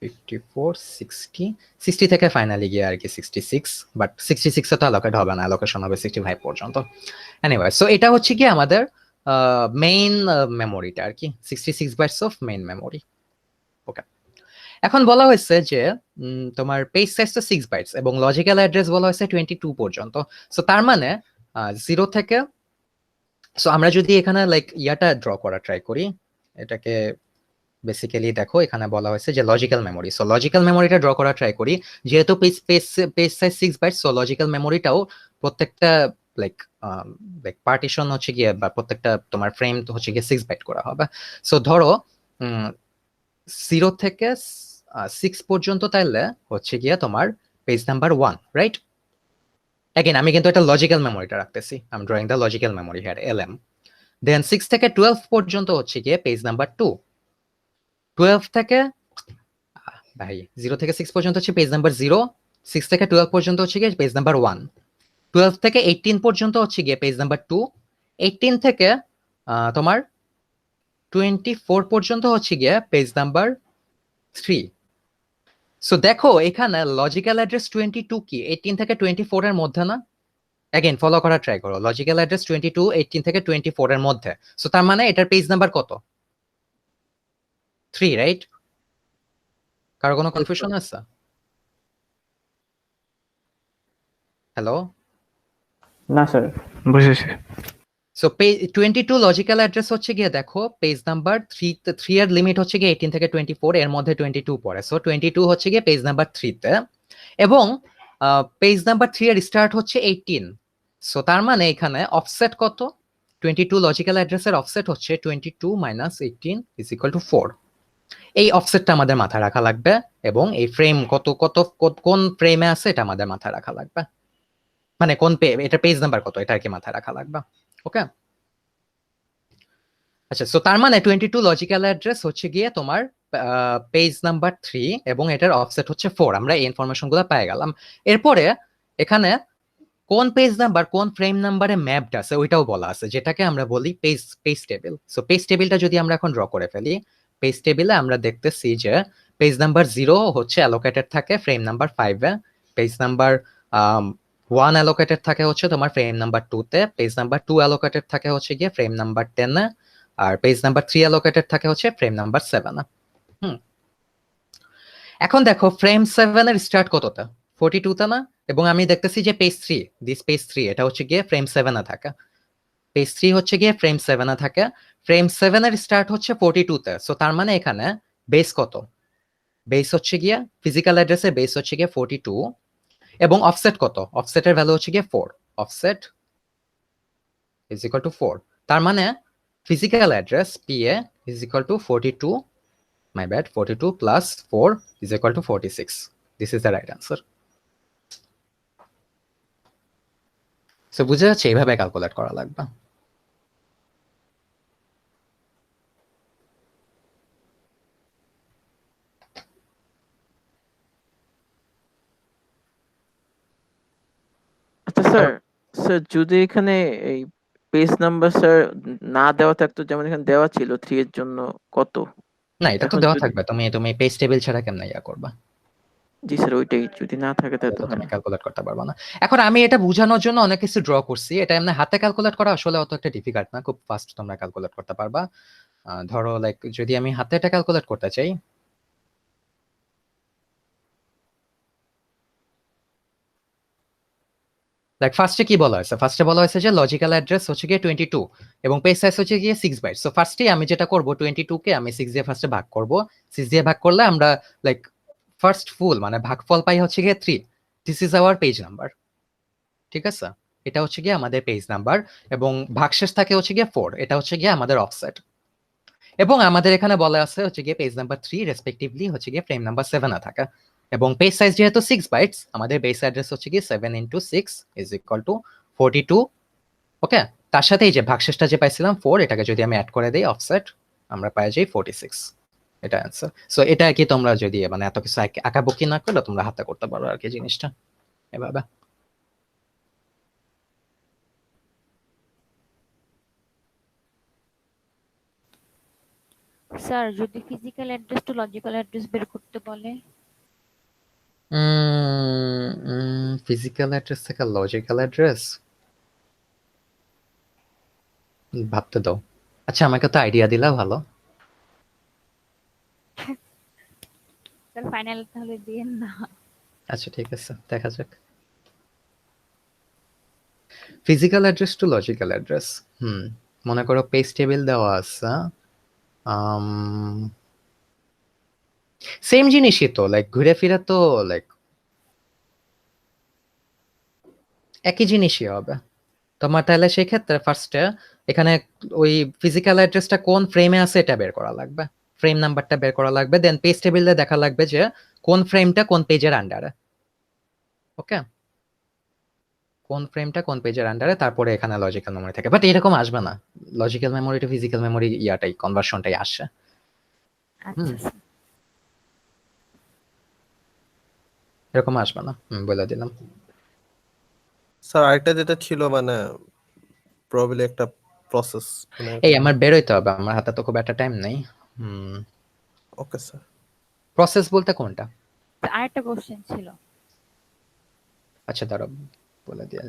54, 60, 60 থেকে ফাইনালি গিয়ে আর কি 66, বাট 66 এ তো অ্যালোকেট হবে না, অ্যালোকেশন হবে 65 পর্যন্ত। এনিওয়ে, সো এটা হচ্ছে কি আমাদের মেইন মেমোরিটা আর কি, 66 বাইটস অফ মেইন মেমোরি। ওকে, এখন বলা হয়েছে যে তোমার পেজ সাইজটা 6 বাইটস এবং লজিক্যাল অ্যাড্রেস বলা হয়েছে 22 পর্যন্ত। সো তার মানে 0 থেকে, সো আমরা যদি এখানে লাইক ইয়াটা ড্র করা ট্রাই করি, এটাকে বেসিক্যালি দেখো এখানে বলা হয়েছে যে লজিক্যাল মেমোরি, সো লজিক্যাল মেমোরিটা ড্র করা ট্রাই করি, যেহেতু page size 6 bytes, so logical মেমোরিটাও প্রত্যেকটা লাইক পার্টিশন হচ্ছে গিয়ে বা প্রত্যেকটা তোমার ফ্রেম হচ্ছে গিয়ে 6 বাইট করা হবে। সো ধরো 0 থেকে 6 পর্যন্ত তাইলে হচ্ছে গিয়ে তোমার পেজ নাম্বার 1, রাইট? অ্যাগেন আমি কিন্তু এটা লজিক্যাল মেমোরিটা রাখতেছি, I am drawing the logical memory here, LM। দেন 6 থেকে 12 পর্যন্ত হচ্ছে গিয়ে পেজ নাম্বার 2, 12 থেকে ভাই 0 থেকে 6 পর্যন্ত হচ্ছে পেজ নাম্বার 0, 6 থেকে 12 পর্যন্ত হচ্ছে গিয়ে পেজ নাম্বার 1, 12 থেকে 18 পর্যন্ত হচ্ছে গিয়ে পেজ নাম্বার 2, 18 থেকে তোমার 24 পর্যন্ত হচ্ছে গিয়ে পেজ নাম্বার 3। সো দেখো এখানে লজিক্যাল অ্যাড্রেস 22 কি 18 থেকে 24 এর মধ্যে না? अगेन ফলো করার ট্রাই করো। লজিক্যাল অ্যাড্রেস 22 18 থেকে 24 এর মধ্যে। সো তার মানে এটার পেজ নাম্বার কত? 3, রাইট? কারো কোনো কনফিউশন আছে? হ্যালো? না স্যার। বুঝেছি। সো পেজ 22 লজিক্যাল অ্যাড্রেস হচ্ছে গিয়ে দেখো পেজ নাম্বার 3 এর লিমিট হচ্ছে গিয়ে 18 থেকে 24, এর মধ্যে 22 পড়ে। সো 22 হচ্ছে গিয়ে পেজ নাম্বার 3 তে, এবং পেজ নাম্বার 3 এর স্টার্ট হচ্ছে 18। সো তার মানে এখানে অফসেট কত? 22 লজিক্যাল অ্যাড্রেসের অফসেট হচ্ছে 22 মাইনাস 18 ইজ ইকুয়াল টু 4। এই অফসেটটা আমাদের মাথায় রাখা লাগবে, এবং এই ফ্রেম কোন ফ্রেমে আছে এটা আমাদের মাথায় রাখা লাগবে, মানে কোন এটা পেজ নাম্বার কত এটা আর কি মাথায় রাখা লাগবে। ওকে, আচ্ছা। সো তার মানে 22 লজিক্যাল অ্যাড্রেস হচ্ছে গিয়ে তোমার পেজ নাম্বার 3 এবং এটার অফসেট হচ্ছে 4। আমরা এই ইনফরমেশন গুলো পেয়ে গেলাম। এরপরে এখানে কোন পেজ নাম্বার কোন ফ্রেম নাম্বারে ম্যাপড আছে ওইটাও বলা আছে, যেটাকে আমরা বলি পেজ টেবিল। সো পেজ টেবিলটা যদি আমরা এখন ড্র করে ফেলি, পেজ টেবিলে আমরা দেখতেছি যে পেজ নাম্বার 0 হচ্ছে অ্যালোকেটেড থাকে ফ্রেম নাম্বার 5 এ, পেজ নাম্বার 1 অ্যালোকেটেড থাকে হচ্ছে তোমার ফ্রেম নাম্বার 2 তে, পেজ নাম্বার 2 অ্যালোকেটেড থাকে হচ্ছে গিয়ে ফ্রেম নাম্বার 10 এ, আর পেজ নাম্বার 3 অ্যালোকেটেড থাকে হচ্ছে ফ্রেম নাম্বার 7 এ। এখন দেখো ফ্রেম 7 এর স্টার্ট কতটা? 42 তে না? এবং আমি দেখতেছি যে পেজ 3 এটা হচ্ছে গিয়ে ফ্রেম 7 এ থাকে। পেজ 3 হচ্ছে গিয়ে ফ্রেম 7 এ থাকে। ফ্রেম 7 এর স্টার্ট হচ্ছে 42 তে। সো তার মানে এখানে বেস কত? বেস হচ্ছে গিয়ে ফিজিক্যাল অ্যাড্রেসে বেস হচ্ছে গিয়ে 42, এবং অফসেট কত? অফসেটের ভ্যালু হচ্ছে গিয়ে 4। Offset is equal to 4। তার মানে physical address PA is equal to 42, my bad, 42 plus 4 is equal to 46. This is the right answer. So বুঝে যাচ্ছে এইভাবে ক্যালকুলেট করা লাগবে। আচ্ছা স্যার, স্যার যদি এখানে এই পেজ নাম্বার স্যার না দেওয়া থাকতো, যেমন এখানে দেওয়া ছিল 3 এর জন্য কত? না, এটা তো এখন দেওয়া যদি- থাকবে। তুমি পেজ টেবিল ছাড়া কেমনে ইয়া করবা? জি স্যার, ওইটাই যদি না থাকে তাহলে এটা তো তো হয় তুমি না। ক্যালকুলেট করতে পারবা না। এখন আমি এটা বোঝানোর জন্য অনেক কিছু ড্র করছি। এটা এমনি হাতে ক্যালকুলেট করা আসলে অত একটা ডিফিকাল্ট না, খুব ফাস্ট তোমরা ক্যালকুলেট করতে পারবা। ধরো লাইক যদি আমি হাতে এটা ক্যালকুলেট করতে চাই, লাইক ফার্স্টে কি বলা হয়েছে? ফার্স্টে বলা হয়েছে যে লজিক্যাল অ্যাড্রেস হচ্ছে গিয়ে 22 এবং পেজ সাইজ হচ্ছে গিয়ে 6 বাইট। সো ফার্স্টেই আমি যেটা করব 22 কে আমি 6 দিয়ে ফার্স্টে ভাগ করব। 6 দিয়ে ভাগ করলে আমরা লাইক ফার্স্ট ফুল মানে ভাগফল পাই হচ্ছে গিয়ে 3। This is our page number. ঠিক আছে, এটা হচ্ছে গিয়ে আমাদের পেজ নাম্বার, এবং ভাগশেষ থাকে হচ্ছে গিয়ে 4। এটা হচ্ছে গিয়ে আমাদের অফসেট, এবং আমাদের এখানে বলা আছে হচ্ছে গিয়ে পেজ নাম্বার 3 রেসপেক্টিভলি হচ্ছে গিয়ে ফ্রেম নাম্বার 7 এ থাকে, এবং পেজ সাইজ যেহেতু 6 বাইটস, আমাদের বেস অ্যাড্রেস হচ্ছে গিয়ে 7 × 6 ইজ ইকুয়াল টু 42। ওকে, তার সাথে এই যে ভাগশেষটা যে পাইছিলাম 4, এটাকে যদি আমি অ্যাড করে দেই অফসেট, আমরা পাই যাই 46। এটা অ্যান্সার। সো এটা আর কি তোমরা যদি মানে এত কিছু আঁকাবুকি না করলে তোমরা হাতে করতে পারো আর কি জিনিসটা এভাবে। স্যার যদি physical address to logical address বের করতে বলে? ফিজিক্যাল অ্যাড্রেস থেকে লজিক্যাল অ্যাড্রেস ভাবতে দাও। আচ্ছা, আমাকে তো আইডিয়া দিলা ভালো। স্যার ফাইনাল তাহলে দিয়েন না। আচ্ছা ঠিক আছে, দেখা যাক। Physical address to logical address, মনে করো পেজ টেবিল দেওয়া আছে, সেম জিনিসই তো, লাইক ঘুরে ফিরে তো লাইক একই জিনিসই হবে তোমার। তাহলে সেই ক্ষেত্রে ফার্স্টে এখানে ওই ফিজিক্যাল অ্যাড্রেসটা কোন ফ্রেমে আছে এটা বের করা লাগবে, ফ্রেম নাম্বারটা বের করা লাগবে, দেন পেজ টেবিলে দেখা লাগবে যে কোন ফ্রেমটা কোন পেজের আন্ডারে। ওকে, কোন ফ্রেমটা কোন পেজের আন্ডারে, তারপরে এখানে লজিক্যাল মেমরি থাকে। বাট এরকম আসবে না, logical memory to physical memory ইয়াটাই কনভার্সনটাই আসে। আচ্ছা স্যার। এরকম আসবে না, বলে দিলাম। স্যার আরেকটা যেটা ছিল মানে প্রবাবলি একটা প্রসেস মানে এই আমার বেরোইতে হবে, আমার হাতে তো খুব একটা টাইম নেই। Okay sir. প্রসেস বলতে কোনটা? আরেকটা কোশ্চেন ছিল। আচ্ছা দাঁড়াও বলে দিয়ে